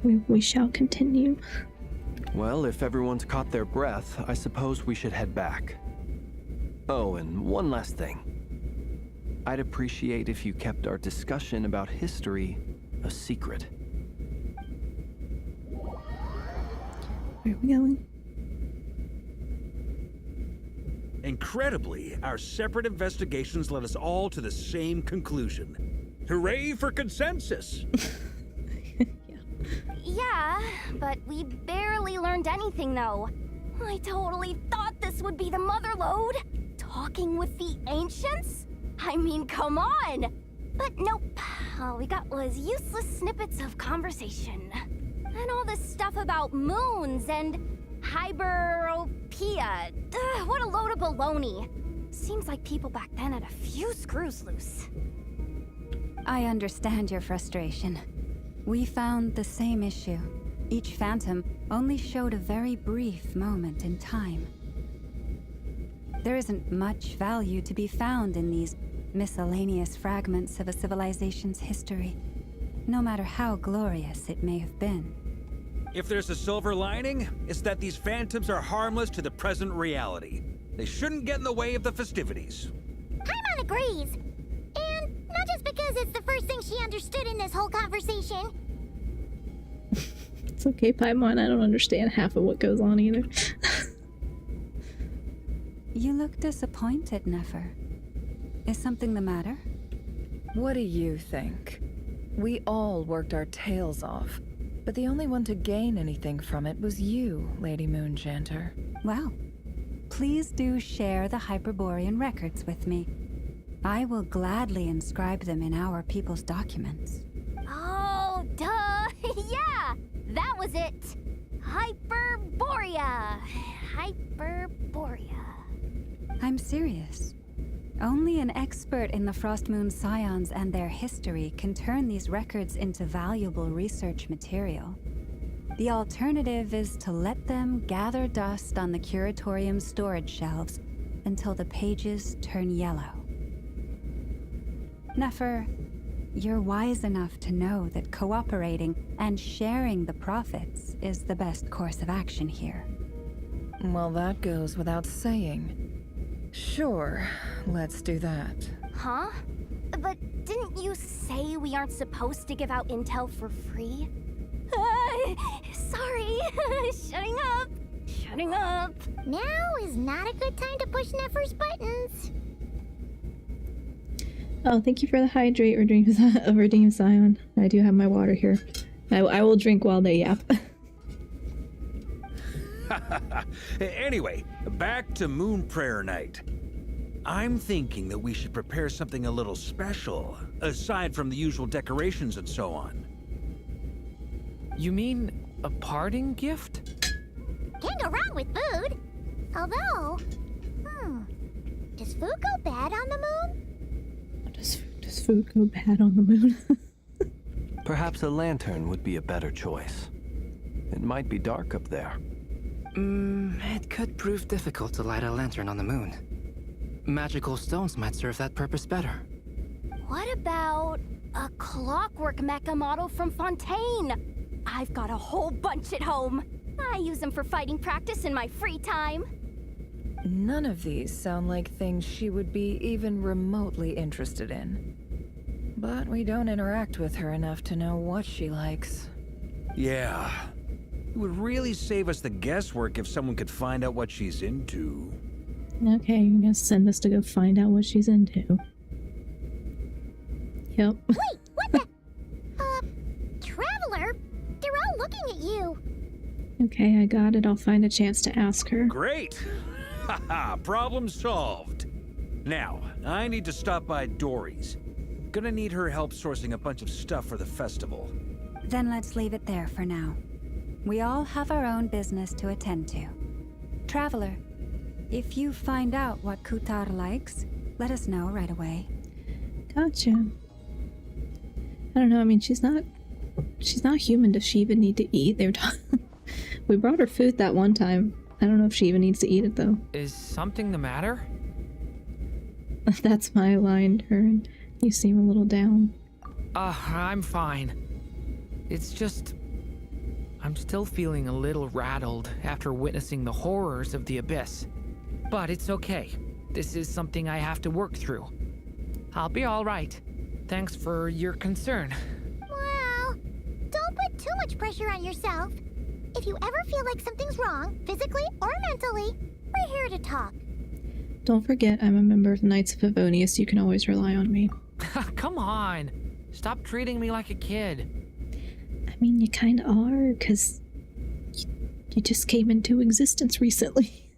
We shall continue. Well, if everyone's caught their breath, I suppose we should head back. Oh, and one last thing. I'd appreciate if you kept our discussion about history a secret. Where are we going? Incredibly, our separate investigations led us all to the same conclusion. Hooray for consensus! Yeah, but we barely learned anything, though. I totally thought this would be the mother lode. Talking with the ancients? I mean, come on! But nope. All we got was useless snippets of conversation. And all this stuff about moons and hyperopia. What a load of baloney. Seems like people back then had a few screws loose. I understand your frustration. We found the same issue. Each phantom only showed a very brief moment in time. There isn't much value to be found in these miscellaneous fragments of a civilization's history, no matter how glorious it may have been. If there's a silver lining, it's that these phantoms are harmless to the present reality. They shouldn't get in the way of the festivities. Paimon agrees. And not just because it's the first thing she understood in this whole conversation. It's okay, Paimon. I don't understand half of what goes on either. You look disappointed, Nefer. Is something the matter? What do you think? We all worked our tails off, but the only one to gain anything from it was you, Lady Moonjanter. Well, please do share the Hyperborean records with me. I will gladly inscribe them in our people's documents. Oh, duh! Yeah! That was it! Hyperborea! Hyperborea. I'm serious. Only an expert in the Frostmoon Scions and their history can turn these records into valuable research material. The alternative is to let them gather dust on the Curatorium's storage shelves until the pages turn yellow. Nefer, you're wise enough to know that cooperating and sharing the profits is the best course of action here. Well, that goes without saying. Sure, let's do that. Huh? But didn't you say we aren't supposed to give out intel for free? Sorry. Shutting up. Shutting up. Now is not a good time to push Nefer's buttons. Oh, thank you for the hydrate, Redeem Scion. I do have my water here. I will drink while they yap. Anyway, back to Moon Prayer Night. I'm thinking that we should prepare something a little special, aside from the usual decorations and so on. You mean a parting gift? Can't go wrong with food. Although, does food go bad on the moon? Does food go bad on the moon? Perhaps a lantern would be a better choice. It might be dark up there. It could prove difficult to light a lantern on the moon. Magical stones might serve that purpose better. What about a clockwork mecha model from Fontaine? I've got a whole bunch at home. I use them for fighting practice in my free time. None of these sound like things she would be even remotely interested in. But we don't interact with her enough to know what she likes. Yeah. It would really save us the guesswork if someone could find out what she's into. Okay, you're gonna send us to go find out what she's into. Yep. Wait, what the? Traveler? They're all looking at you. Okay, I got it. I'll find a chance to ask her. Great! Haha, problem solved. Now, I need to stop by Dory's. Gonna need her help sourcing a bunch of stuff for the festival. Then let's leave it there for now. We all have our own business to attend to. Traveler, if you find out what Kutar likes, let us know right away. Gotcha. I don't know. I mean, she's not human. Does she even need to eat? We brought her food that one time. I don't know if she even needs to eat it though. Is something the matter? That's my line, Turn. You seem a little down. I'm fine. It's just... I'm still feeling a little rattled after witnessing the horrors of the Abyss. But it's okay. This is something I have to work through. I'll be all right. Thanks for your concern. Well, don't put too much pressure on yourself. If you ever feel like something's wrong, physically or mentally, we're here to talk. Don't forget, I'm a member of the Knights of Favonius. You can always rely on me. Come on. Stop treating me like a kid. I mean, you kind of are, because you just came into existence recently.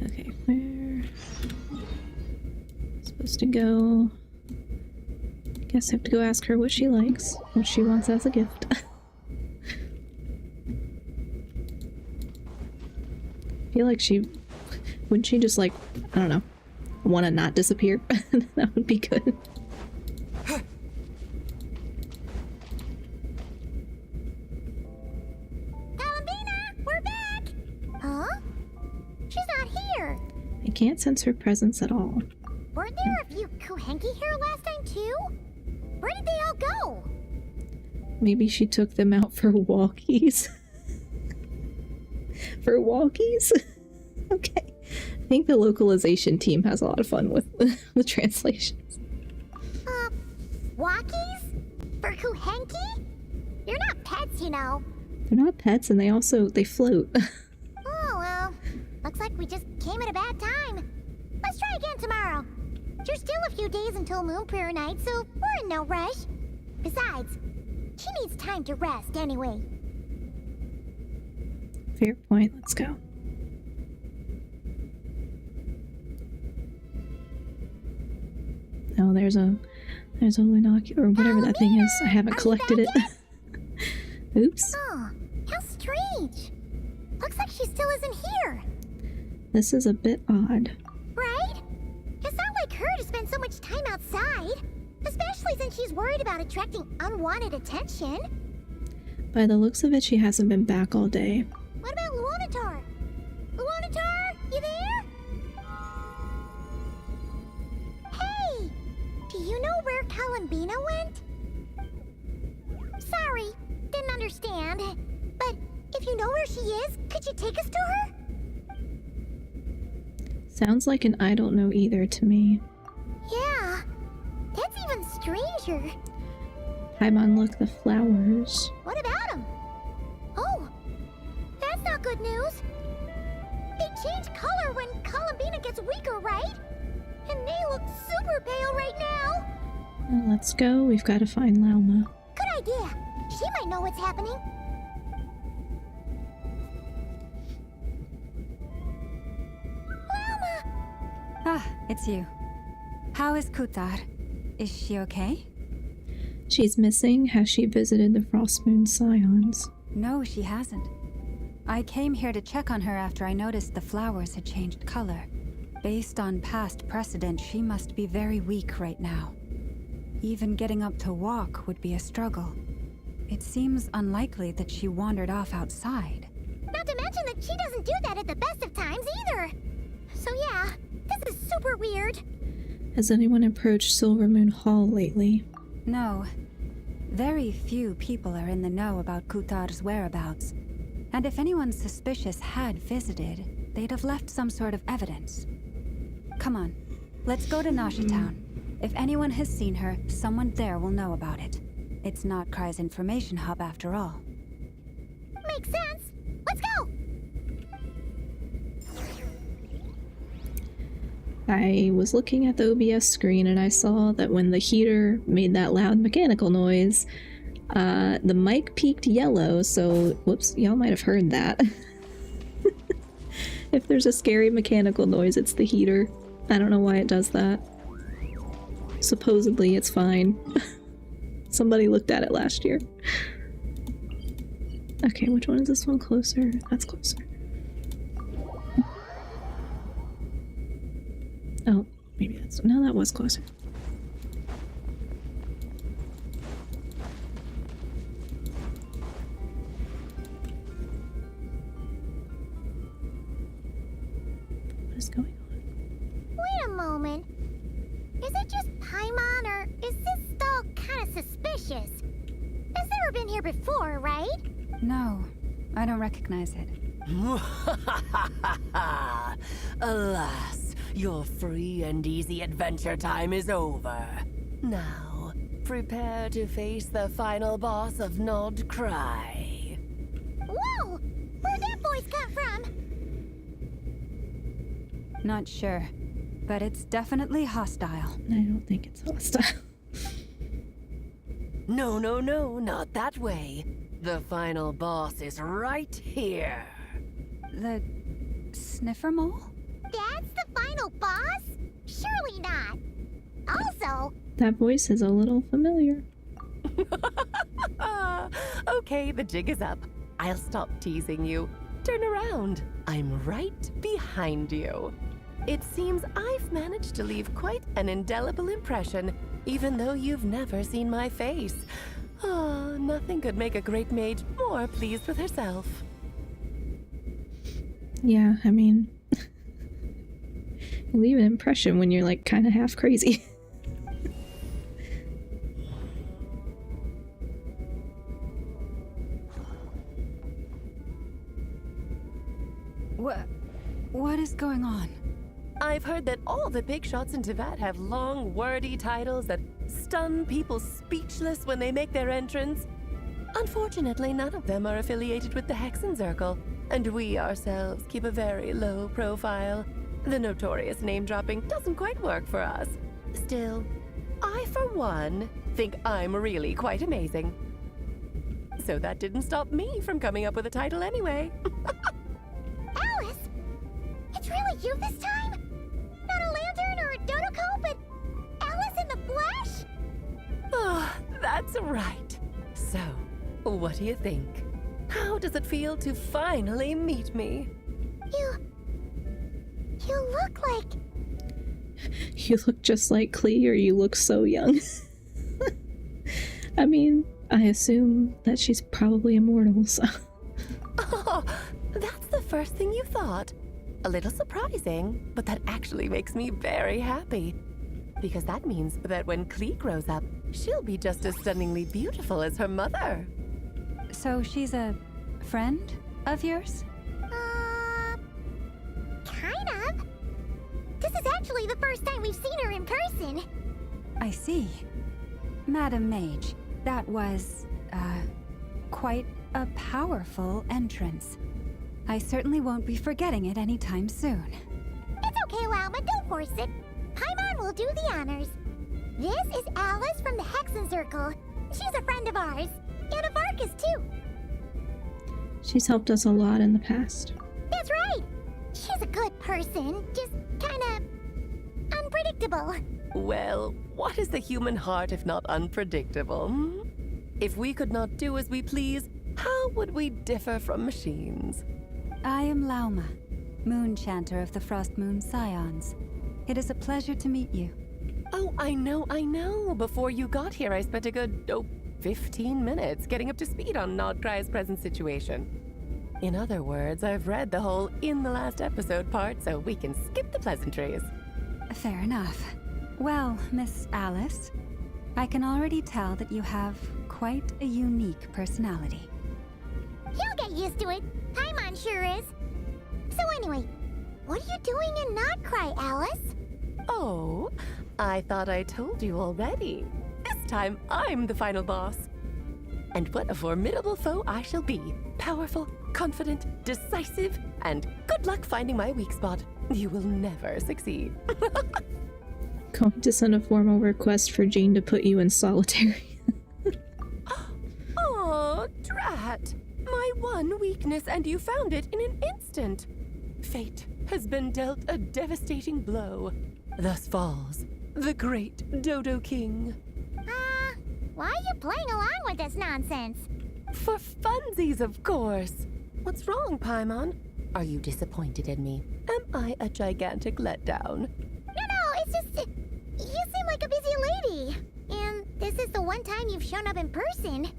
Okay, where... supposed to go... Guess I have to go ask her what she likes, what she wants as a gift. I feel like wouldn't she just like, I don't know, want to not disappear? That would be good. can't sense her presence at all. Weren't there a few Kuhenki here last time too? Where did they all go? Maybe she took them out for walkies. For walkies? Okay. I think the localization team has a lot of fun with the translations. Walkies? For Kuhenki? You're not pets, you know. They're not pets, and they float. Oh, well. Looks like we just came at a bad time. Let's try again tomorrow. There's still a few days until Moon Prayer Night, so we're in no rush. Besides, she needs time to rest anyway. Fair point. Let's go. Oh, there's a Lunaki, or whatever that thing is. I haven't collected it. Oops. Oh, how strange. Looks like she still isn't here. This is a bit odd. Right? It's not like her to spend so much time outside. Especially since she's worried about attracting unwanted attention. By the looks of it, she hasn't been back all day. What about Luonatar? Luonatar, you there? Hey! Do you know where Columbina went? Sorry, didn't understand. But if you know where she is, could you take us to her? Sounds like an I don't know either to me. Yeah, that's even stranger. Paimon, look, the flowers. What about them? Oh, that's not good news. They change color when Columbina gets weaker, right? And they look super pale right now. Well, let's go. We've got to find Lauma. Good idea. She might know what's happening. Lauma! Ah, it's you. How is Kutar? Is she okay? She's missing. Has she visited the Frostmoon Scions? No, she hasn't. I came here to check on her after I noticed the flowers had changed color. Based on past precedent, she must be very weak right now. Even getting up to walk would be a struggle. It seems unlikely that she wandered off outside. Not to mention that she doesn't do that at the best of times either. So yeah, this is super weird. Has anyone approached Silvermoon Hall lately? No. Very few people are in the know about Kutar's whereabouts. And if anyone suspicious had visited, they'd have left some sort of evidence. Come on, let's go to Nasha Town. If anyone has seen her, someone there will know about it. It's not Kry's information hub after all. Makes sense. Let's go! I was looking at the OBS screen and I saw that when the heater made that loud mechanical noise, the mic peaked yellow, so whoops, y'all might have heard that. If there's a scary mechanical noise, it's the heater. I don't know why it does that. Supposedly it's fine. Somebody looked at it last year. Okay, which one is this one closer? That's closer. Oh, maybe that's... No, that was closer. What is going on? Wait a moment. Is it just Paimon, or is this all kind of suspicious? It's never been here before, right? No, I don't recognize it. Alas, your free and easy adventure time is over. Now, prepare to face the final boss of Nod Cry. Whoa! Where'd that voice come from? Not sure, but it's definitely hostile. I don't think it's hostile. No, not that way. The final boss is right here. The sniffer mole? That's the final boss? Surely not. Also... That voice is a little familiar. Okay, the jig is up. I'll stop teasing you. Turn around. I'm right behind you. It seems I've managed to leave quite an indelible impression, even though you've never seen my face. Ah, nothing could make a great mage more pleased with herself. Yeah, I mean... leave an impression when you're like kind of half crazy. What is going on? I've heard that all the big shots in Teyvat have long, wordy titles that stun people speechless when they make their entrance. Unfortunately, none of them are affiliated with the Hexenzirkel, and we ourselves keep a very low profile. The notorious name-dropping doesn't quite work for us. Still, I, for one, think I'm really quite amazing. So that didn't stop me from coming up with a title anyway. Alice! It's really you this time? Not a lantern or a Dodoko, but Alice in the flesh? Oh, that's right. So, what do you think? How does it feel to finally meet me? You look like... You look just like Klee, or you look so young. I mean, I assume that she's probably immortal, so... Oh, that's the first thing you thought. A little surprising, but that actually makes me very happy. Because that means that when Klee grows up, she'll be just as stunningly beautiful as her mother. So she's a friend of yours? Kind of. This is actually the first time we've seen her in person. I see. Madam Mage, that was, quite a powerful entrance. I certainly won't be forgetting it anytime soon. It's okay, Lauma, don't force it. Paimon will do the honors. This is Alice from the Hexenzirkel. She's a friend of ours. And of Arcus, too. She's helped us a lot in the past. That's right. She's a good person, just kinda... unpredictable. Well, what is the human heart if not unpredictable? Hmm? If we could not do as we please, how would we differ from machines? I am Lauma, Moon Chanter of the Frost Moon Scions. It is a pleasure to meet you. Oh, I know. Before you got here, I spent a good, 15 minutes getting up to speed on Nodcry's present situation. In other words, I've read the whole in the last episode part, so we can skip the pleasantries. Fair enough. Well, Miss Alice, I can already tell that you have quite a unique personality. You'll get used to it. Paimon sure is. So anyway, what are you doing in Nodcry, Alice? Oh, I thought I told you already. This time, I'm the final boss. And what a formidable foe I shall be. Powerful, confident, decisive, and good luck finding my weak spot. You will never succeed. Going to send a formal request for Jean to put you in solitary. Oh, drat! My one weakness, and you found it in an instant. Fate has been dealt a devastating blow. Thus falls the great Dodo King. Why are you playing along with this nonsense? For funsies, of course. What's wrong, Paimon? Are you disappointed in me? Am I a gigantic letdown? No, it's just... you seem like a busy lady. And this is the one time you've shown up in person.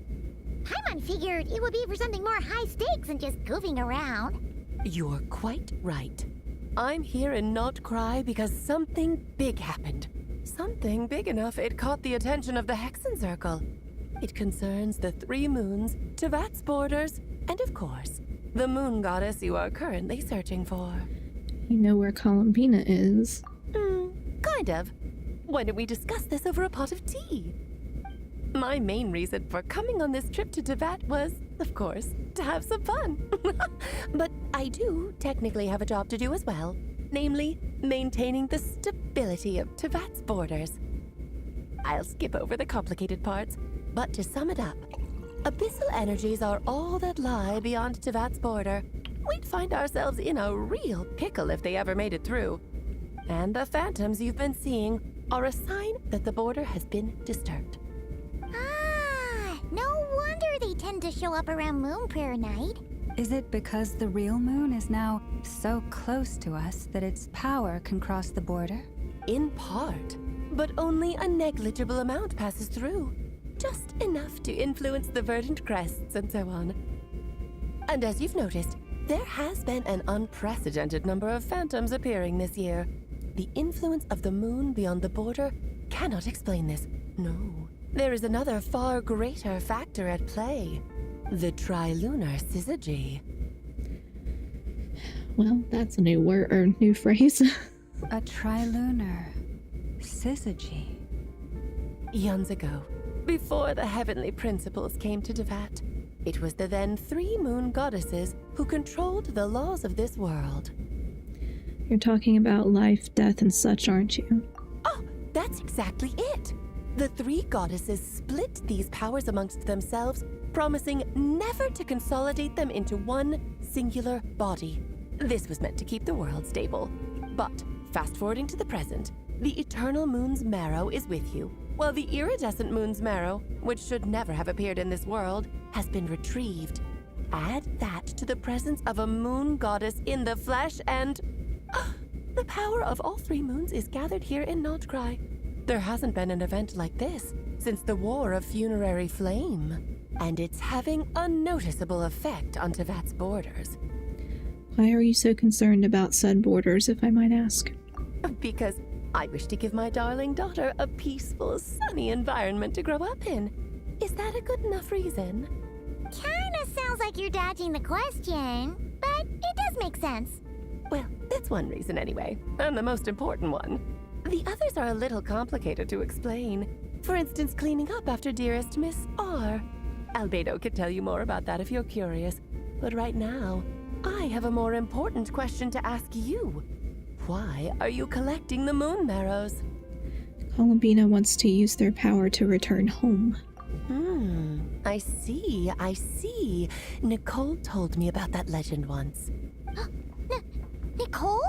Paimon figured it would be for something more high stakes than just goofing around. You're quite right. I'm here in Nodcry because something big happened. Something big enough it caught the attention of the Hexenzirkel. It concerns the 3 moons, Teyvat's borders, and of course, the moon goddess you are currently searching for. You know where Columbina is. Kind of. Why don't we discuss this over a pot of tea? My main reason for coming on this trip to Teyvat was, of course, to have some fun. But I do technically have a job to do as well. Namely, maintaining the stability of Teyvat's borders. I'll skip over the complicated parts, but to sum it up, abyssal energies are all that lie beyond Teyvat's border. We'd find ourselves in a real pickle if they ever made it through. And the phantoms you've been seeing are a sign that the border has been disturbed. No wonder they tend to show up around Moon Prayer Night. Is it because the real moon is now so close to us that its power can cross the border? In part, but only a negligible amount passes through. Just enough to influence the verdant crests and so on. And as you've noticed, there has been an unprecedented number of phantoms appearing this year. the influence of the moon beyond the border cannot explain this. No. There is another far greater factor at play. The trilunar syzygy. Well, that's a new word or new phrase. A trilunar syzygy. Eons ago, before the heavenly principles came to Devat, it was the then 3 moon goddesses who controlled the laws of this world. You're talking about life, death, and such, aren't you? Oh, that's exactly it. The 3 goddesses split these powers amongst themselves, promising never to consolidate them into one singular body. This was meant to keep the world stable. But, fast forwarding to the present, the eternal moon's marrow is with you, while the iridescent moon's marrow, which should never have appeared in this world, has been retrieved. Add that to the presence of a moon goddess in the flesh and... the power of all 3 moons is gathered here in Notcry. There hasn't been an event like this since the War of Funerary Flame, and it's having a noticeable effect on Tevat's borders. Why are you so concerned about said borders, if I might ask? Because I wish to give my darling daughter a peaceful, sunny environment to grow up in. Is that a good enough reason? Kinda sounds like you're dodging the question, but it does make sense. Well, that's one reason anyway, and the most important one. The others are a little complicated to explain. For instance, cleaning up after dearest Miss R. Albedo could tell you more about that if you're curious. But right now, I have a more important question to ask you. Why are you collecting the moon marrows? Columbina wants to use their power to return home. I see. Nicole told me about that legend once. Nicole?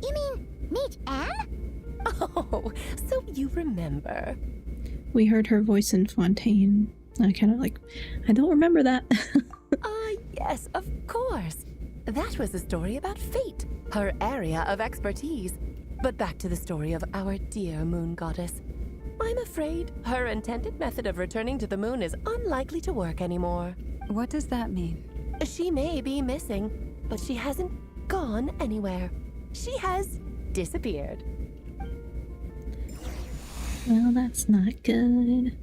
You mean Meet Anne? Oh, so you remember. We heard her voice in Fontaine. I don't remember that. Yes, of course. That was a story about fate, her area of expertise. But back to the story of our dear moon goddess. I'm afraid her intended method of returning to the moon is unlikely to work anymore. What does that mean? She may be missing, but she hasn't gone anywhere. She has disappeared. Well, that's not good.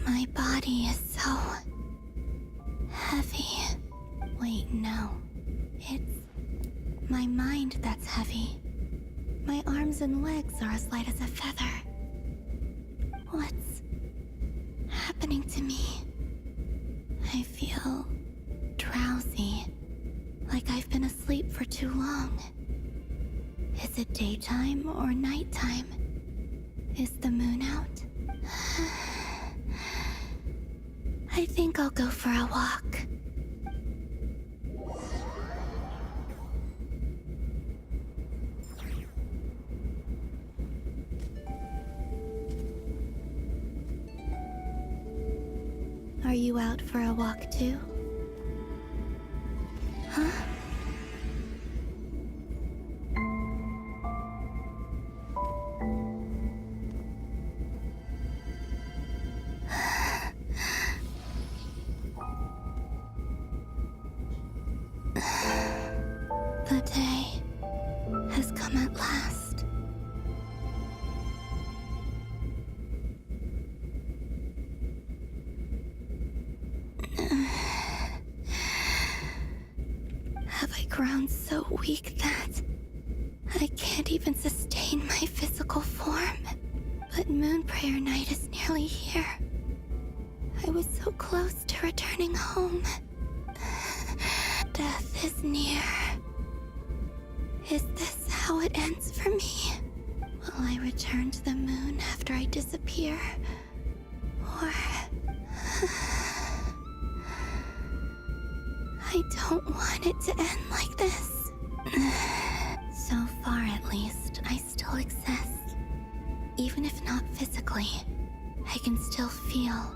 My body is so heavy. Wait, no. It's my mind that's heavy. My arms and legs are as light as a feather. What's happening to me? I feel drowsy, like I've been asleep for too long. Is it daytime or nighttime? Is the moon out? I think I'll go for a walk. Are you out for a walk too? Huh? The day has come at last. Have I grown so weak that I can't even sustain my physical form? But Moon Prayer Night is nearly here. I was so close to returning home. Death is near. Is this how it ends for me? Will I return to the moon after I disappear? Or... I don't want it to end like this. So far, at least, I still exist. Even if not physically, I can still feel.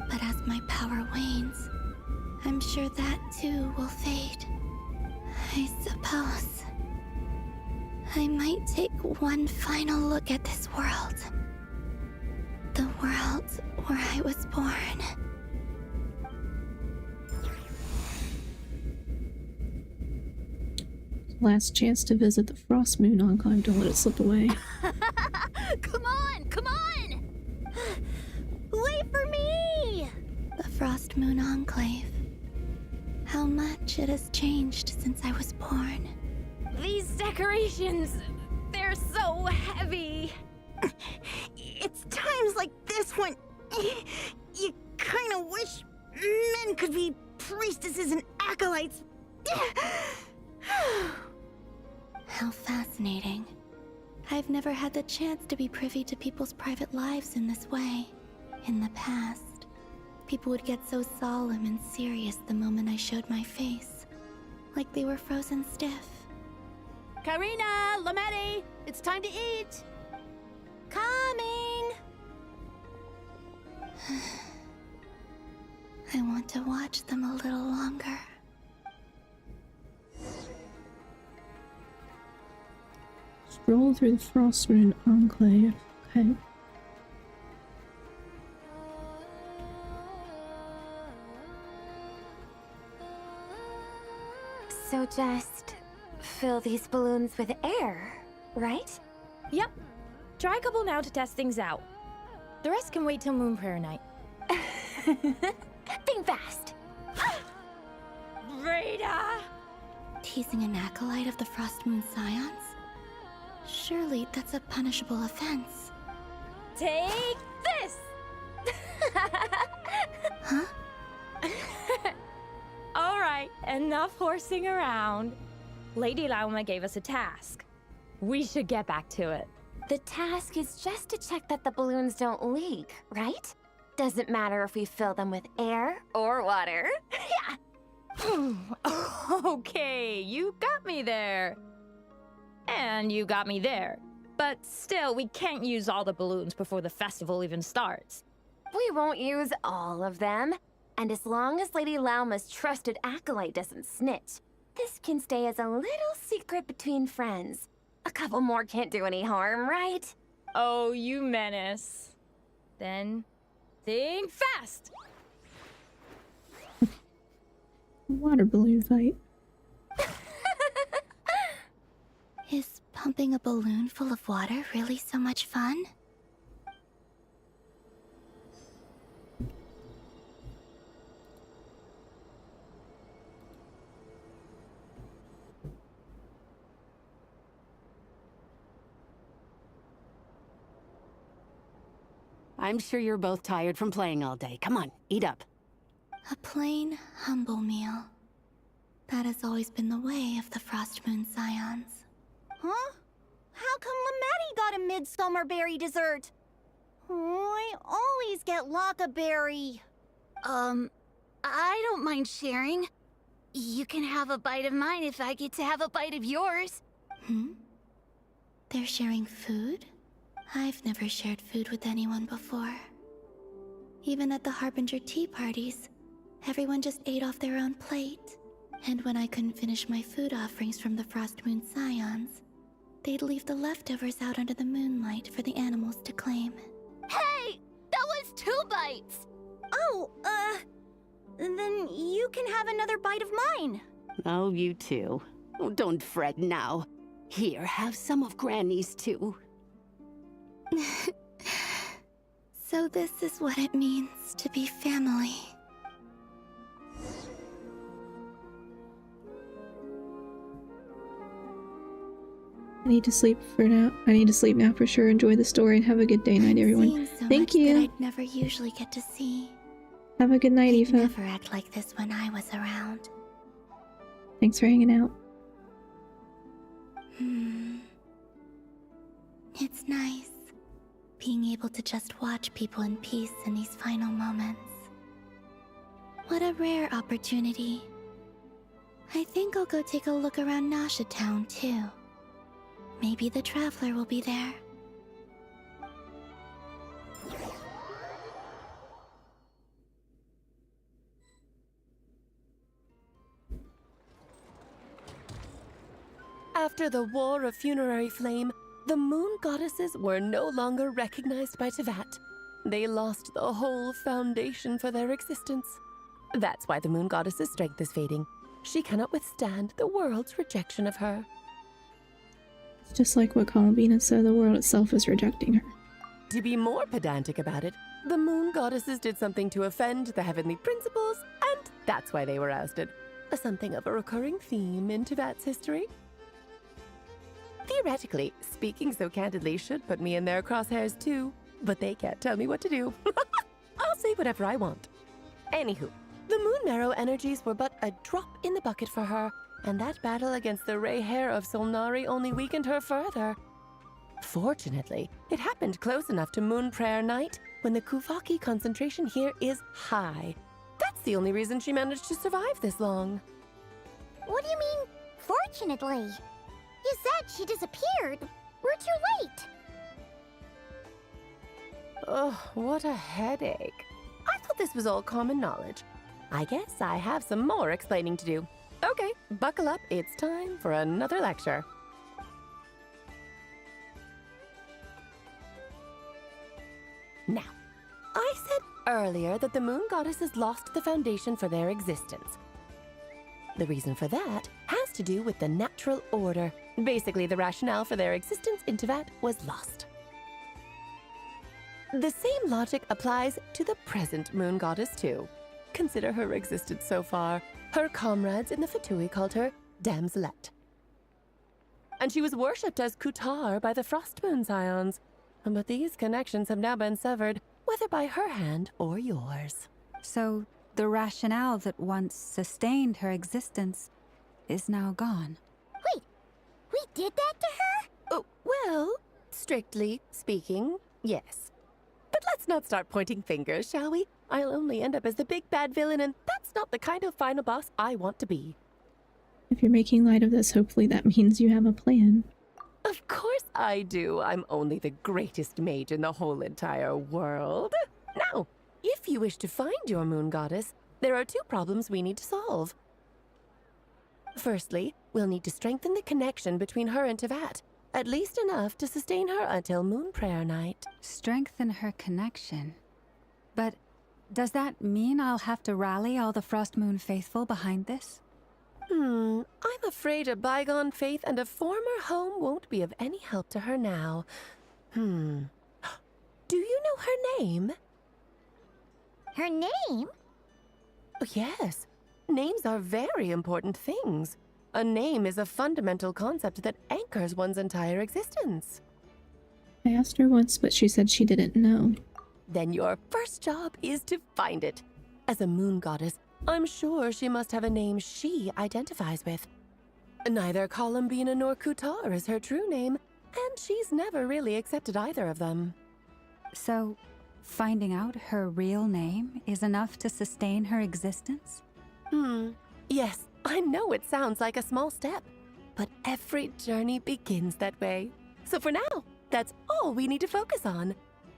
But as my power wanes, I'm sure that too will fade. I suppose I might take one final look at this world. The world where I was born. Last chance to visit the Frost Moon Enclave. Don't let it slip away. Come on, come on! Wait for me! The Frost Moon Enclave. How much it has changed since I was born. These decorations, they're so heavy. It's times like this when you kind of wish men could be priestesses and acolytes. How fascinating. I've never had the chance to be privy to people's private lives in this way. In the past, people would get so solemn and serious the moment I showed my face, like they were frozen stiff. Karina, Lametti, it's time to eat. Coming. I want to watch them a little longer. Stroll through the Frost Moon Enclave. Okay. So just fill these balloons with air, right? Yep. Try a couple now to test things out. The rest can wait till Moon Prayer night. Think fast. Rita! Teasing an acolyte of the Frost Moon Scions? Surely that's a punishable offense. Take this! Huh? Alright, enough horsing around. Lady Lauma gave us a task. We should get back to it. The task is just to check that the balloons don't leak, right? Doesn't matter if we fill them with air or water. Yeah. Okay, you got me there. And you got me there. But still, we can't use all the balloons before the festival even starts. We won't use all of them. And as long as Lady Lauma's trusted acolyte doesn't snitch, this can stay as a little secret between friends. A couple more can't do any harm, right? Oh, you menace. Then, think fast! Water balloon fight. Is pumping a balloon full of water really so much fun? I'm sure you're both tired from playing all day. Come on, eat up. A plain, humble meal. That has always been the way of the Frost Moon Scions. Huh? How come Lametti got a midsummer berry dessert? Oh, I always get Lockaberry. I don't mind sharing. You can have a bite of mine if I get to have a bite of yours. They're sharing food? I've never shared food with anyone before. Even at the Harbinger tea parties, everyone just ate off their own plate. And when I couldn't finish my food offerings from the Frost Moon Scions, they'd leave the leftovers out under the moonlight for the animals to claim. Hey! That was 2 bites! Oh, then you can have another bite of mine. Oh, you too. Oh, don't fret now. Here, have some of Granny's too. So this is what it means to be family. I need to sleep for now. I need to sleep now for sure. Enjoy the story and have a good day night, everyone. So Thank much you. That I'd never usually get to see. Have a good night, I'd Eva. never act like this when I was around. Thanks for hanging out. It's nice being able to just watch people in peace in these final moments. What a rare opportunity. I think I'll go take a look around Nasha Town too. Maybe the Traveler will be there. After the War of Funerary Flame, the Moon Goddesses were no longer recognized by Tevat. They lost the whole foundation for their existence. That's why the Moon Goddesses' strength is fading. She cannot withstand the world's rejection of her. It's just like what Columbina said, the world itself is rejecting her. To be more pedantic about it, the moon goddesses did something to offend the heavenly principles, and that's why they were ousted. Something of a recurring theme in Tevat's history. Theoretically, speaking so candidly should put me in their crosshairs too, but they can't tell me what to do. I'll say whatever I want. Anywho, the Moon Marrow energies were but a drop in the bucket for her, and that battle against the Ray Hair of Solnari only weakened her further. Fortunately, it happened close enough to Moon Prayer Night when the Kuvaki concentration here is high. That's the only reason she managed to survive this long. What do you mean, fortunately? You said she disappeared. We're too late. Ugh, what a headache. I thought this was all common knowledge. I guess I have some more explaining to do. Okay, buckle up. It's time for another lecture. Now, I said earlier that the moon goddesses lost the foundation for their existence. The reason for that has to do with the natural order. Basically, the rationale for their existence in Tevat was lost. The same logic applies to the present moon goddess too. Consider her existence so far. Her comrades in the Fatui called her Damselette. And she was worshipped as Kutar by the Frost Moon Scions. But these connections have now been severed, whether by her hand or yours. So the rationale that once sustained her existence is now gone. Wait, we did that to her? Oh, well, strictly speaking, yes. But let's not start pointing fingers, shall we? I'll only end up as the big bad villain, and that's not the kind of final boss I want to be. If you're making light of this, hopefully that means you have a plan. Of course I do. I'm only the greatest mage in the whole entire world. Now, if you wish to find your moon goddess, there are two problems we need to solve. Firstly, we'll need to strengthen the connection between her and Tevat, at least enough to sustain her until Moon Prayer Night. Strengthen her connection? But does that mean I'll have to rally all the Frost Moon faithful behind this? I'm afraid a bygone faith and a former home won't be of any help to her now. Do you know her name? Her name? Oh, yes. Names are very important things. A name is a fundamental concept that anchors one's entire existence. I asked her once, but she said she didn't know. Then your first job is to find it. As a moon goddess, I'm sure she must have a name she identifies with. Neither Columbina nor Kutar is her true name, and she's never really accepted either of them. So, finding out her real name is enough to sustain her existence? Yes, I know it sounds like a small step, but every journey begins that way. So for now, that's all we need to focus on.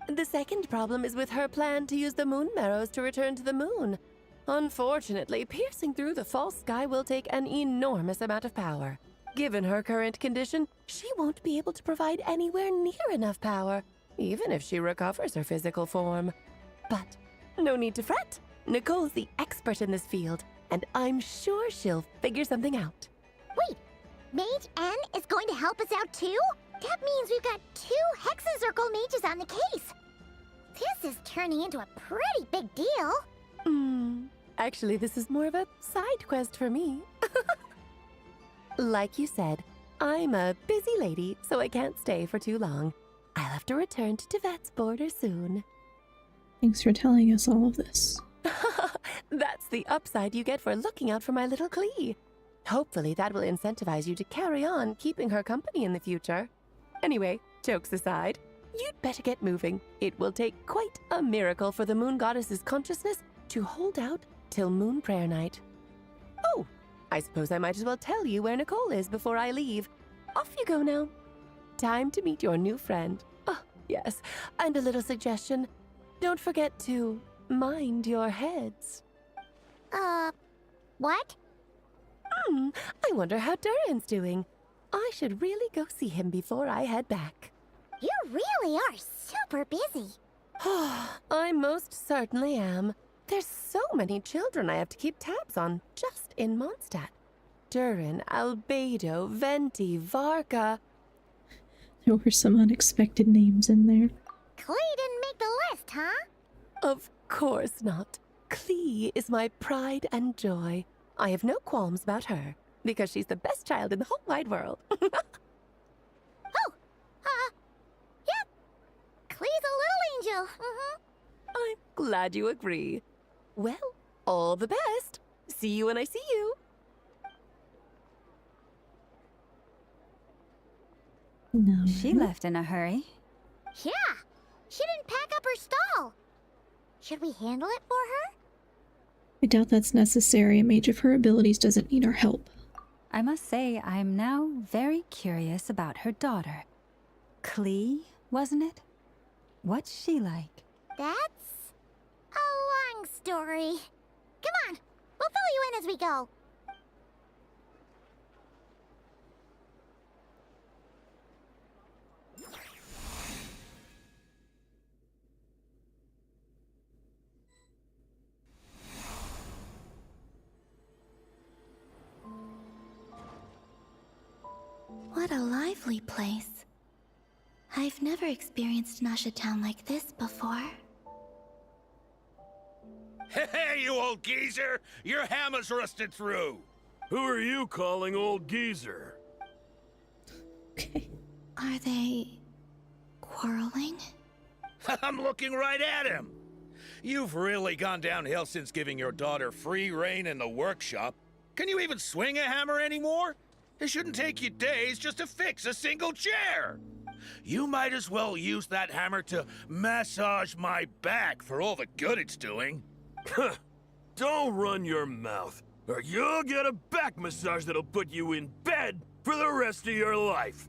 The second problem is with her plan to use the moon marrows to return to the moon. Unfortunately, piercing through the false sky will take an enormous amount of power. Given her current condition, she won't be able to provide anywhere near enough power, even if she recovers her physical form. But no need to fret. Nicole's the expert in this field, and I'm sure she'll figure something out. Wait, Mage N is going to help us out too? That means we've got 2 Hexacircle mages on the case. This is turning into a pretty big deal. Actually, this is more of a side quest for me. Like you said, I'm a busy lady, so I can't stay for too long. I'll have to return to Tevat's border soon. Thanks for telling us all of this. That's the upside you get for looking out for my little Klee. Hopefully that will incentivize you to carry on keeping her company in the future. Anyway, jokes aside, you'd better get moving. It will take quite a miracle for the moon goddess's consciousness to hold out till Moon Prayer Night. Oh, I suppose I might as well tell you where Nicole is before I leave. Off you go now. Time to meet your new friend. Oh, yes, and a little suggestion. Don't forget to mind your heads. What? I wonder how Duran's doing. I should really go see him before I head back. You really are super busy. I most certainly am. There's so many children I have to keep tabs on just in Mondstadt. Durin, Albedo, Venti, Varga. There were some unexpected names in there. Clay didn't make the list, huh? Of course not. Clee is my pride and joy. I have no qualms about her, because she's the best child in the whole wide world. Yep. Clee's a little angel. I'm glad you agree. Well, all the best. See you when I see you. No. She left in a hurry. Yeah. She didn't pack up her stall. Should we handle it for her? I doubt that's necessary. A mage of her abilities doesn't need our help. I must say, I'm now very curious about her daughter. Clee, wasn't it? What's she like? That's a long story. Come on, we'll fill you in as we go. What a lively place. I've never experienced Nasha Town like this before. Hey, you old geezer! Your hammer's rusted through! Who are you calling old geezer? Are they quarreling? I'm looking right at him! You've really gone downhill since giving your daughter free reign in the workshop. Can you even swing a hammer anymore? It shouldn't take you days just to fix a single chair. You might as well use that hammer to massage my back for all the good it's doing. Don't run your mouth, or you'll get a back massage that'll put you in bed for the rest of your life.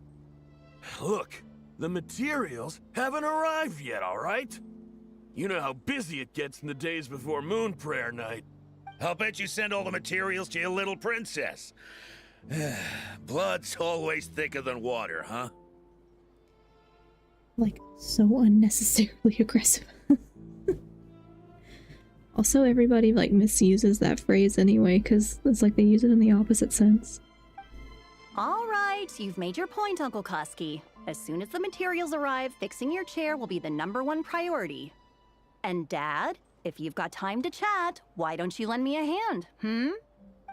Look, the materials haven't arrived yet, all right? You know how busy it gets in the days before Moon Prayer Night. I'll bet you send all the materials to your little princess. Blood's always thicker than water, huh? Like, so unnecessarily aggressive. Also, everybody, like, misuses that phrase anyway, because it's like they use it in the opposite sense. All right, you've made your point, Uncle Koski. As soon as the materials arrive, fixing your chair will be the #1 priority. And Dad, if you've got time to chat, why don't you lend me a hand,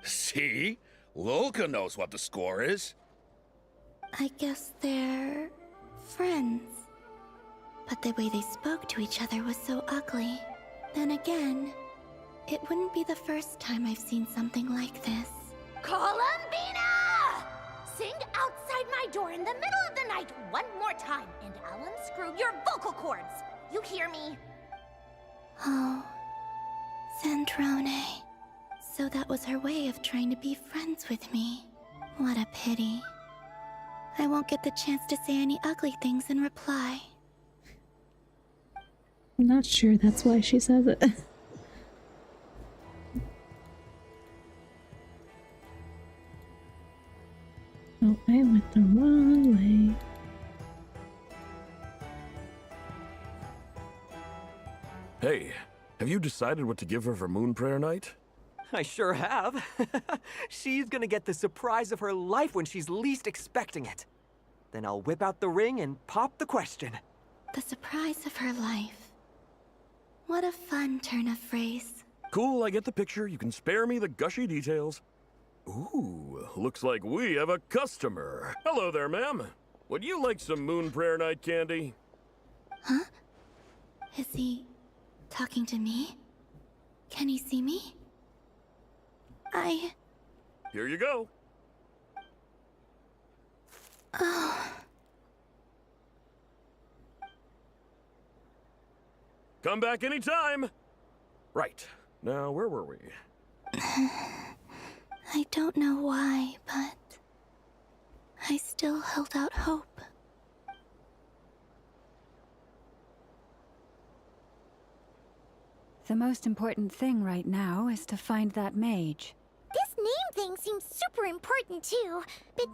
See? Lolka knows what the score is. I guess they're friends. But the way they spoke to each other was so ugly. Then again, it wouldn't be the first time I've seen something like this. Columbina! Sing outside my door in the middle of the night one more time, and I'll unscrew your vocal cords. You hear me? Oh, Sandrone. So that was her way of trying to be friends with me. What a pity. I won't get the chance to say any ugly things in reply. I'm not sure that's why she says it. Oh, I went the wrong way. Hey, have you decided what to give her for Moon Prayer Night? I sure have. She's gonna get the surprise of her life when she's least expecting it. Then I'll whip out the ring and pop the question. The surprise of her life. What a fun turn of phrase. Cool, I get the picture. You can spare me the gushy details. Ooh, looks like we have a customer. Hello there, ma'am. Would you like some Moon Prayer Night candy? Huh? Is he talking to me? Can he see me? Here you go. Oh. Come back anytime. Right. Now, where were we? I don't know why, but I still held out hope. The most important thing right now is to find that mage. This name thing seems super important too, but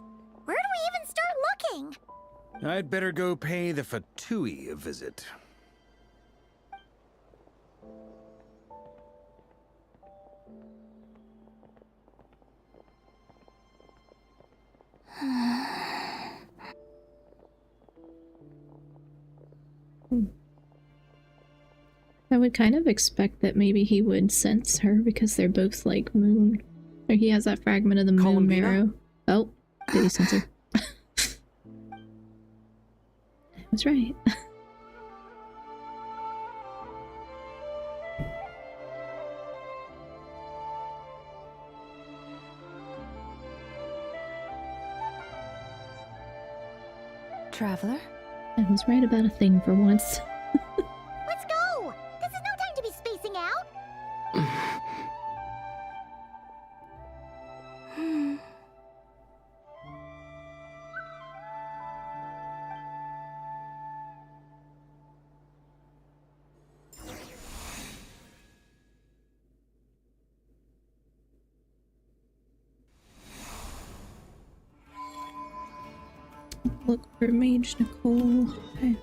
where do we even start looking? I'd better go pay the Fatui a visit. I would kind of expect that maybe he would sense her because they're both like moon. Or he has that fragment of the moon marrow. Oh, did he sense her? I was right. Traveler? I was right about a thing for once. Let's go! This is no time to be spacing out! Look for Mage Nicole. Okay.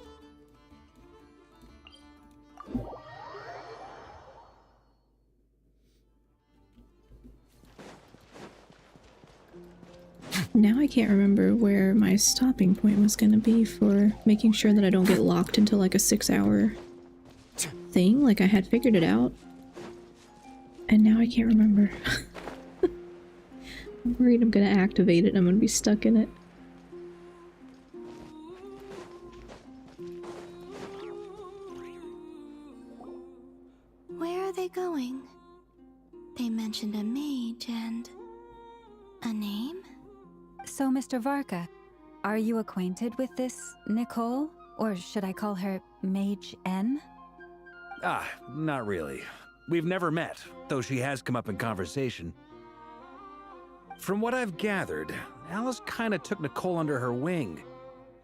Now I can't remember where my stopping point was going to be for making sure that I don't get locked into like a 6-hour thing. Like I had figured it out. And now I can't remember. I'm worried I'm going to activate it and I'm going to be stuck in it. Where are they going? They mentioned a mage and... a name? So, Mr. Varka, are you acquainted with this Nicole? Or should I call her Mage N? Ah, not really. We've never met, though she has come up in conversation. From what I've gathered, Alice kinda took Nicole under her wing.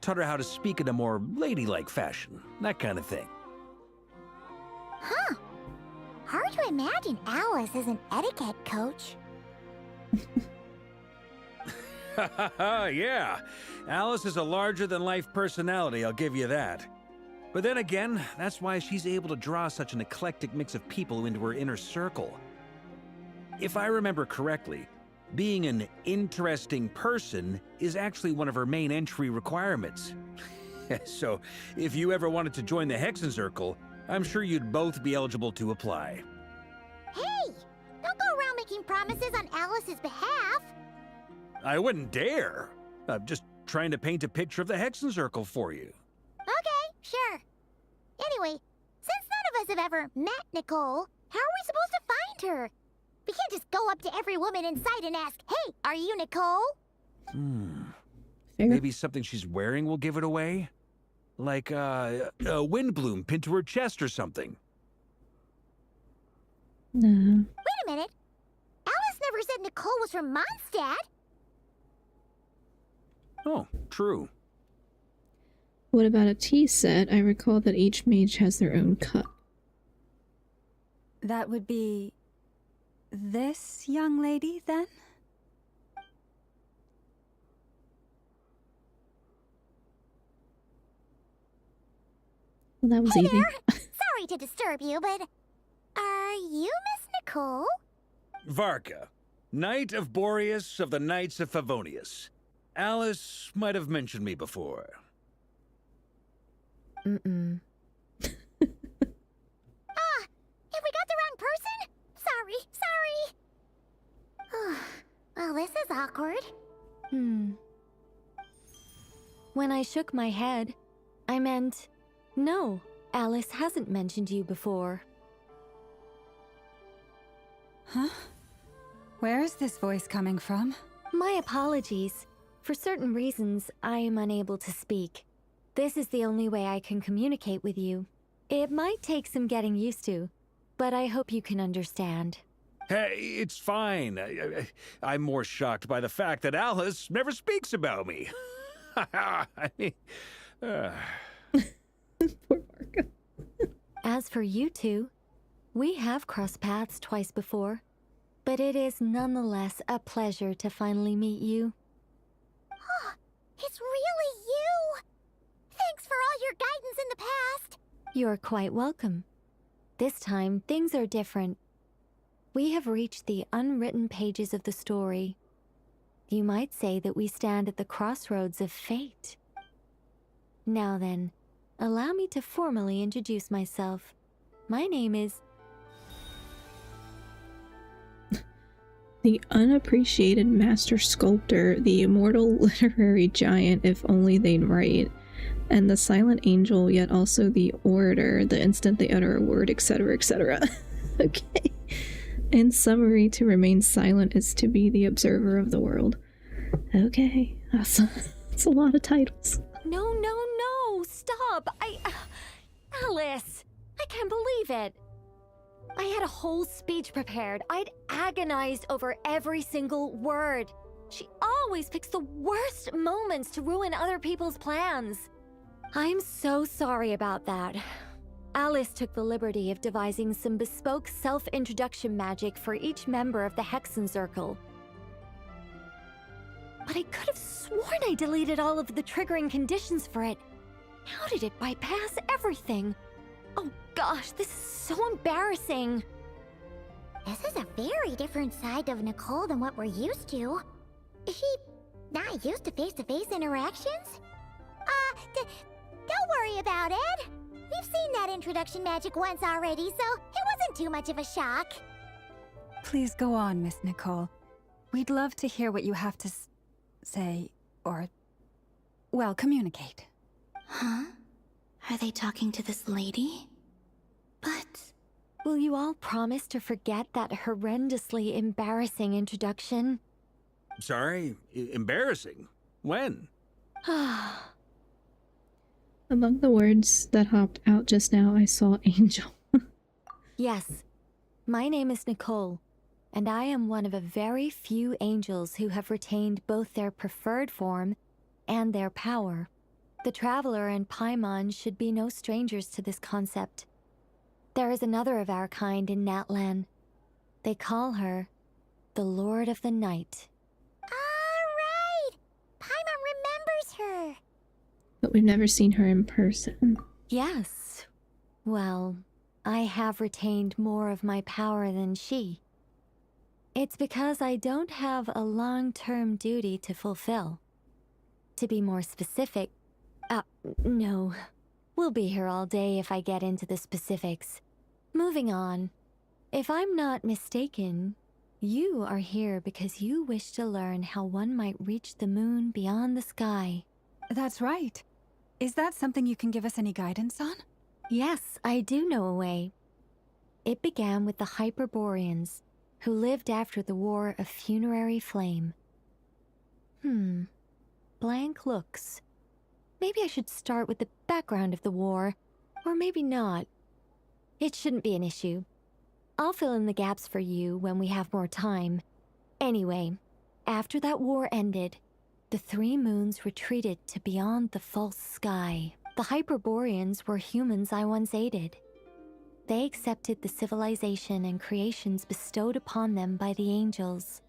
Taught her how to speak in a more ladylike fashion, that kind of thing. Huh. Hard to imagine Alice as an etiquette coach. Yeah, Alice is a larger-than-life personality, I'll give you that. But then again, that's why she's able to draw such an eclectic mix of people into her inner circle. If I remember correctly, being an interesting person is actually one of her main entry requirements. So, if you ever wanted to join the Hexen Circle, I'm sure you'd both be eligible to apply. Hey! Don't go around making promises on Alice's behalf! I wouldn't dare. I'm just trying to paint a picture of the Hexen Circle for you. Okay, sure. Anyway, since none of us have ever met Nicole, how are we supposed to find her? We can't just go up to every woman in sight and ask, hey, are you Nicole? Maybe something she's wearing will give it away? Like, a windbloom pinned to her chest or something. No. Wait a minute. Alice never said Nicole was from Mondstadt. Oh, true. What about a tea set? I recall that each mage has their own cup. That would be... this young lady, then? Well, that was hey easy. there! Sorry to disturb you, but... are you Miss Nicole? Varka, Knight of Boreas of the Knights of Favonius. Alice might have mentioned me before. Have we got the wrong person? Sorry. Well, this is awkward. When I shook my head, I meant, no, Alice hasn't mentioned you before. Huh? Where is this voice coming from? My apologies. For certain reasons, I am unable to speak. This is the only way I can communicate with you. It might take some getting used to, but I hope you can understand. Hey, it's fine. I'm more shocked by the fact that Alice never speaks about me. I mean, As for you two, we have crossed paths twice before, but it is nonetheless a pleasure to finally meet you. It's really you! Thanks for all your guidance in the past! You're quite welcome. This time, things are different. We have reached the unwritten pages of the story. You might say that we stand at the crossroads of fate. Now then, allow me to formally introduce myself. My name is... The unappreciated master sculptor, the immortal literary giant, if only they'd write, and the silent angel, yet also the orator, the instant they utter a word, etc., etc. Okay. In summary, to remain silent is to be the observer of the world. Okay, that's a lot of titles. No, no, no! Stop! Alice! I can't believe it! I had a whole speech prepared. I'd agonized over every single word. She always picks the worst moments to ruin other people's plans. I'm so sorry about that. Alice took the liberty of devising some bespoke self-introduction magic for each member of the Hexen Circle. But I could have sworn I deleted all of the triggering conditions for it. How did it bypass everything? Oh gosh, this is so embarrassing. This is a very different side of Nicole than what we're used to. Is she not used to face-to-face interactions? Don't worry about it. We've seen that introduction magic once already, so it wasn't too much of a shock. Please go on, Miss Nicole. We'd love to hear what you have to say, or, well, communicate. Huh? Are they talking to this lady? But... Will you all promise to forget that horrendously embarrassing introduction? Sorry? Embarrassing? When? Among the words that hopped out just now, I saw angel. Yes. My name is Nicole, and I am one of a very few angels who have retained both their preferred form and their power. The Traveler and Paimon should be no strangers to this concept. There is another of our kind in Natlan. They call her the Lord of the Night. Alright! Paimon remembers her! But we've never seen her in person. Yes. Well, I have retained more of my power than she. It's because I don't have a long-term duty to fulfill. To be more specific, no. We'll be here all day if I get into the specifics. Moving on. If I'm not mistaken, you are here because you wish to learn how one might reach the moon beyond the sky. That's right. Is that something you can give us any guidance on? Yes, I do know a way. It began with the Hyperboreans, who lived after the War of Funerary Flame. Blank looks. Maybe I should start with the background of the war, or maybe not. It shouldn't be an issue. I'll fill in the gaps for you when we have more time. Anyway, after that war ended, the three moons retreated to beyond the false sky. The Hyperboreans were humans I once aided. They accepted the civilization and creations bestowed upon them by the angels.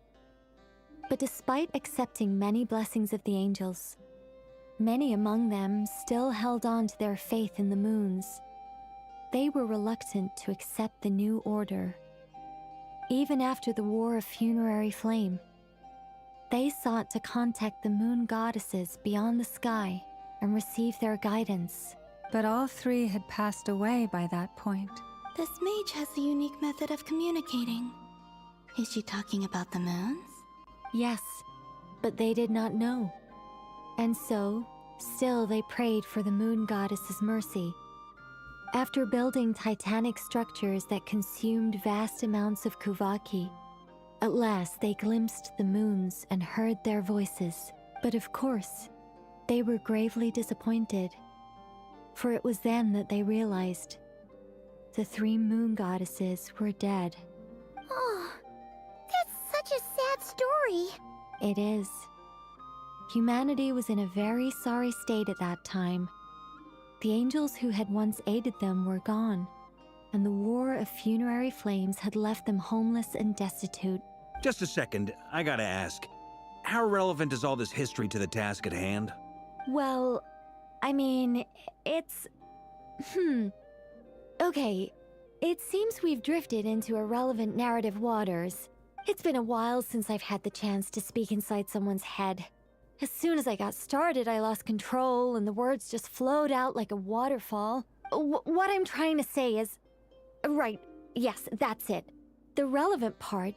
But despite accepting many blessings of the angels, many among them still held on to their faith in the moons. They were reluctant to accept the new order. Even after the War of Funerary Flame, they sought to contact the moon goddesses beyond the sky and receive their guidance. But all three had passed away by that point. This mage has a unique method of communicating. Is she talking about the moons? Yes, but they did not know. And so, still they prayed for the moon goddess's mercy. After building titanic structures that consumed vast amounts of Kuvaki, at last they glimpsed the moons and heard their voices. But of course, they were gravely disappointed. For it was then that they realized the three moon goddesses were dead. Oh, that's such a sad story. It is. Humanity was in a very sorry state at that time. The angels who had once aided them were gone, and the War of Funerary Flames had left them homeless and destitute. Just a second, I gotta ask. How relevant is all this history to the task at hand? Well, I mean, it's... Okay, it seems we've drifted into irrelevant narrative waters. It's been a while since I've had the chance to speak inside someone's head. As soon as I got started, I lost control and the words just flowed out like a waterfall. What I'm trying to say is... Right, yes, that's it. The relevant part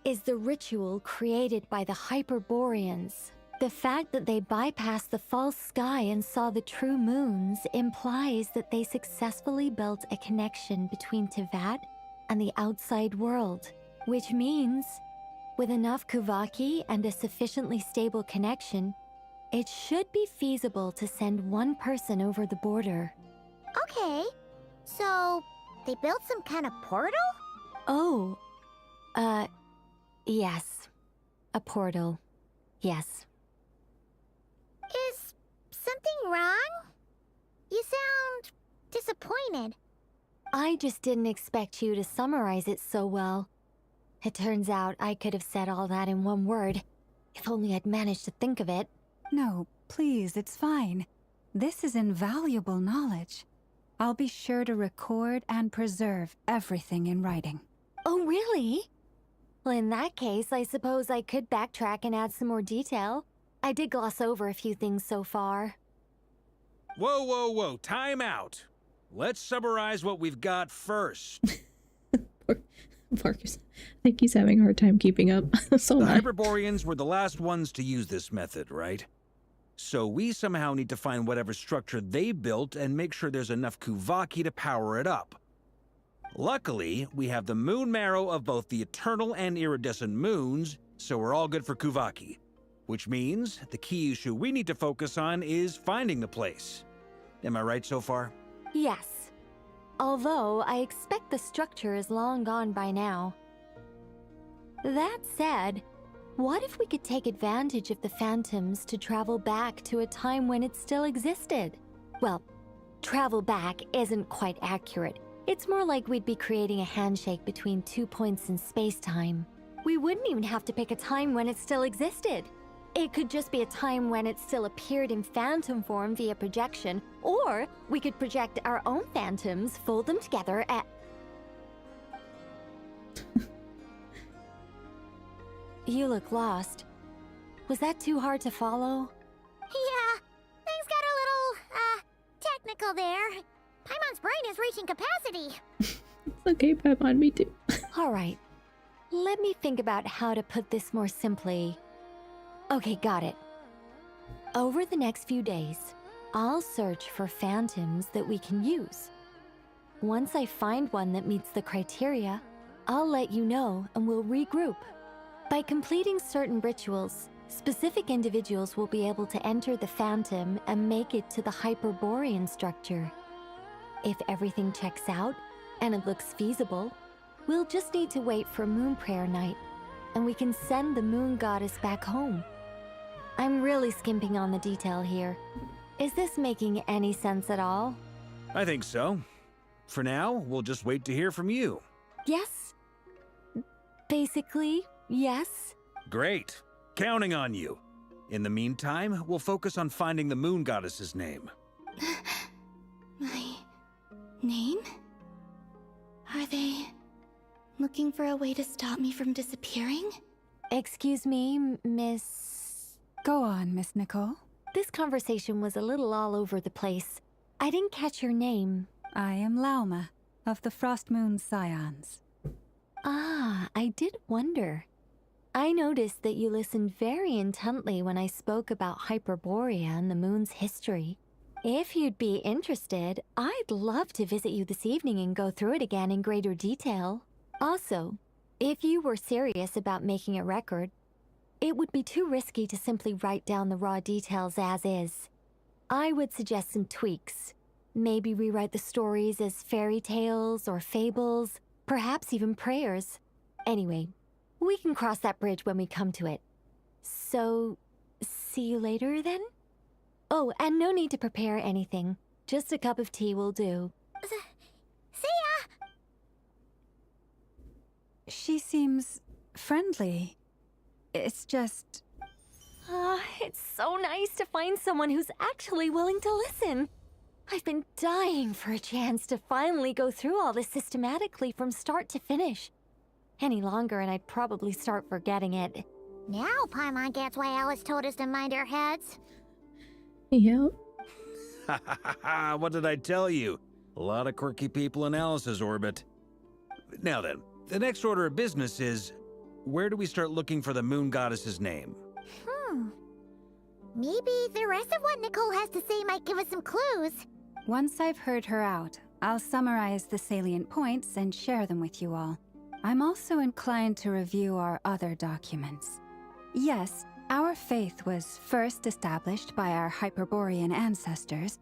is the ritual created by the Hyperboreans. The fact that they bypassed the false sky and saw the true moons implies that they successfully built a connection between Tevat and the outside world. Which means, with enough Kuvaki and a sufficiently stable connection, it should be feasible to send one person over the border. Okay, so they built some kind of portal? Oh, yes. A portal. Yes. Is something wrong? You sound disappointed. I just didn't expect you to summarize it so well. It turns out I could have said all that in one word, if only I'd managed to think of it. No, please, it's fine. This is invaluable knowledge. I'll be sure to record and preserve everything in writing. Oh, really? Well, in that case, I suppose I could backtrack and add some more detail. I did gloss over a few things so far. Whoa, whoa, whoa, time out. Let's summarize what we've got first. Marcus, I think he's having a hard time keeping up. So The am I. Hyperboreans were the last ones to use this method, right? So we somehow need to find whatever structure they built and make sure there's enough Kuvaki to power it up. Luckily, we have the moon marrow of both the eternal and iridescent moons, so we're all good for Kuvaki. Which means the key issue we need to focus on is finding the place. Am I right so far? Yes. Although, I expect the structure is long gone by now. That said, what if we could take advantage of the phantoms to travel back to a time when it still existed? Well, travel back isn't quite accurate. It's more like we'd be creating a handshake between 2 points in space-time. We wouldn't even have to pick a time when it still existed. It could just be a time when it still appeared in phantom form via projection, or we could project our own phantoms, fold them together, You look lost. Was that too hard to follow? Yeah, things got a little, technical there. Paimon's brain is reaching capacity. It's okay, Paimon, me too. Alright. Let me think about how to put this more simply. Okay, got it. Over the next few days, I'll search for phantoms that we can use. Once I find one that meets the criteria, I'll let you know and we'll regroup. By completing certain rituals, specific individuals will be able to enter the phantom and make it to the Hyperborean structure. If everything checks out, and it looks feasible, we'll just need to wait for Moon Prayer Night, and we can send the Moon Goddess back home. I'm really skimping on the detail here. Is this making any sense at all? I think so. For now, we'll just wait to hear from you. Yes? Basically, yes. Great. Counting on you. In the meantime, we'll focus on finding the Moon Goddess's name. My name? Are they looking for a way to stop me from disappearing? Excuse me, Miss... Go on, Miss Nicole. This conversation was a little all over the place. I didn't catch your name. I am Lauma, of the Frost Moon Scions. Ah, I did wonder. I noticed that you listened very intently when I spoke about Hyperborea and the moon's history. If you'd be interested, I'd love to visit you this evening and go through it again in greater detail. Also, if you were serious about making a record, it would be too risky to simply write down the raw details as is. I would suggest some tweaks. Maybe rewrite the stories as fairy tales or fables, perhaps even prayers. Anyway, we can cross that bridge when we come to it. So, see you later then? Oh, and no need to prepare anything. Just a cup of tea will do. See ya! She seems friendly. It's just... It's so nice to find someone who's actually willing to listen. I've been dying for a chance to finally go through all this systematically from start to finish. Any longer and I'd probably start forgetting it. Now Paimon gets why Alice told us to mind our heads. Yep. What did I tell you? A lot of quirky people in Alice's orbit. Now then, the next order of business is, where do we start looking for the moon goddess's name? Maybe the rest of what Nicole has to say might give us some clues. Once I've heard her out, I'll summarize the salient points and share them with you all. I'm also inclined to review our other documents. Yes, our faith was first established by our Hyperborean ancestors,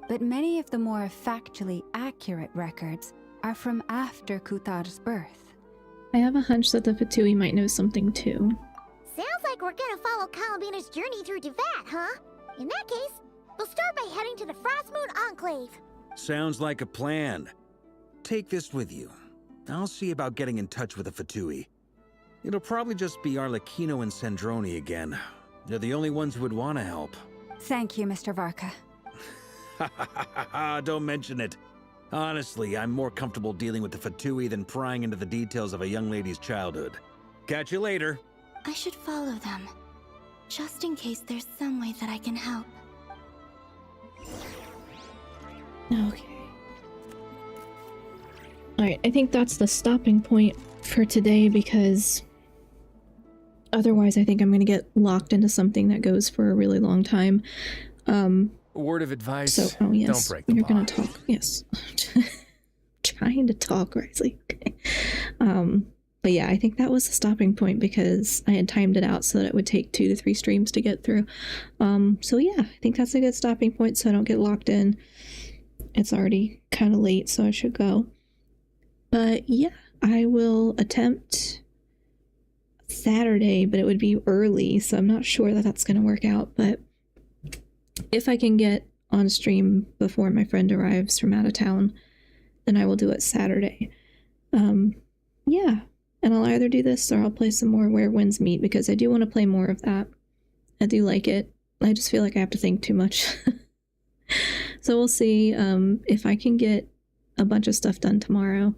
but many of the more factually accurate records are from after Kuthar's birth. I have a hunch that the Fatui might know something too. Sounds like we're gonna follow Columbina's journey through Devat, huh? In that case, we'll start by heading to the Frostmoon Enclave. Sounds like a plan. Take this with you. I'll see about getting in touch with the Fatui. It'll probably just be Arlecchino and Sandroni again. They're the only ones who would want to help. Thank you, Mr. Varka. Don't mention it. Honestly, I'm more comfortable dealing with the Fatui than prying into the details of a young lady's childhood. Catch you later. I should follow them, just in case there's some way that I can help. Okay. Alright, I think that's the stopping point for today because otherwise I think I'm going to get locked into something that goes for a really long time. Word of advice, so, oh yes, don't break the you're law. going to talk. Yes. Trying to talk, Risley. Okay. But yeah, I think that was the stopping point because I had timed it out so that it would take 2 to 3 streams to get through. So yeah, I think that's a good stopping point so I don't get locked in. It's already kind of late, so I should go. But yeah, I will attempt Saturday, but it would be early, so I'm not sure that that's going to work out. But if I can get on stream before my friend arrives from out of town, then I will do it Saturday. Yeah, and I'll either do this or I'll play some more Where Winds Meet because I do want to play more of that. I do like it. I just feel like I have to think too much. So we'll see if I can get a bunch of stuff done tomorrow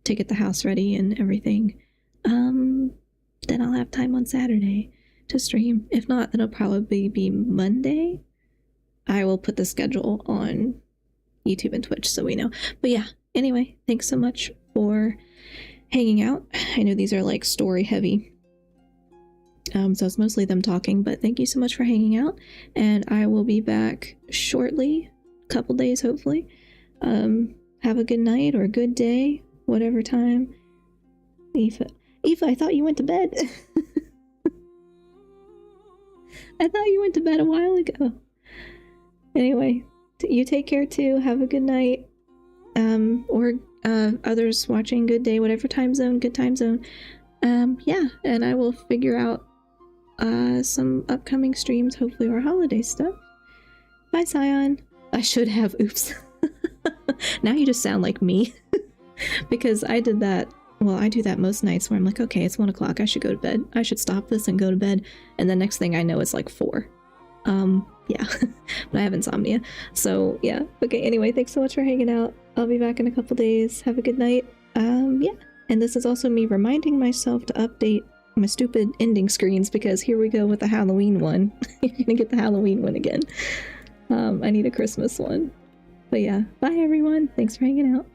to get the house ready and everything. Then I'll have time on Saturday to stream. If not, then it'll probably be Monday. I will put the schedule on YouTube and Twitch so we know. But yeah, anyway, thanks so much for hanging out. I know these are like story heavy. So it's mostly them talking, but thank you so much for hanging out. And I will be back shortly, a couple days hopefully. Have a good night or a good day, whatever time. Aoife, I thought you went to bed. I thought you went to bed a while ago. Anyway, you take care too. Have a good night. Or others watching, good day, whatever time zone, good time zone. Yeah, and I will figure out some upcoming streams, hopefully, or holiday stuff. Bye, Scion. I should have. Oops. Now you just sound like me. Because I did that. Well, I do that most nights where I'm like, okay, it's 1 o'clock. I should go to bed. I should stop this and go to bed. And the next thing I know, it's like 4. Yeah. But I have insomnia. So, yeah. Okay, anyway, thanks so much for hanging out. I'll be back in a couple days. Have a good night. Yeah. And this is also me reminding myself to update my stupid ending screens because here we go with the Halloween one. You're gonna get the Halloween one again. I need a Christmas one. But yeah, bye everyone. Thanks for hanging out.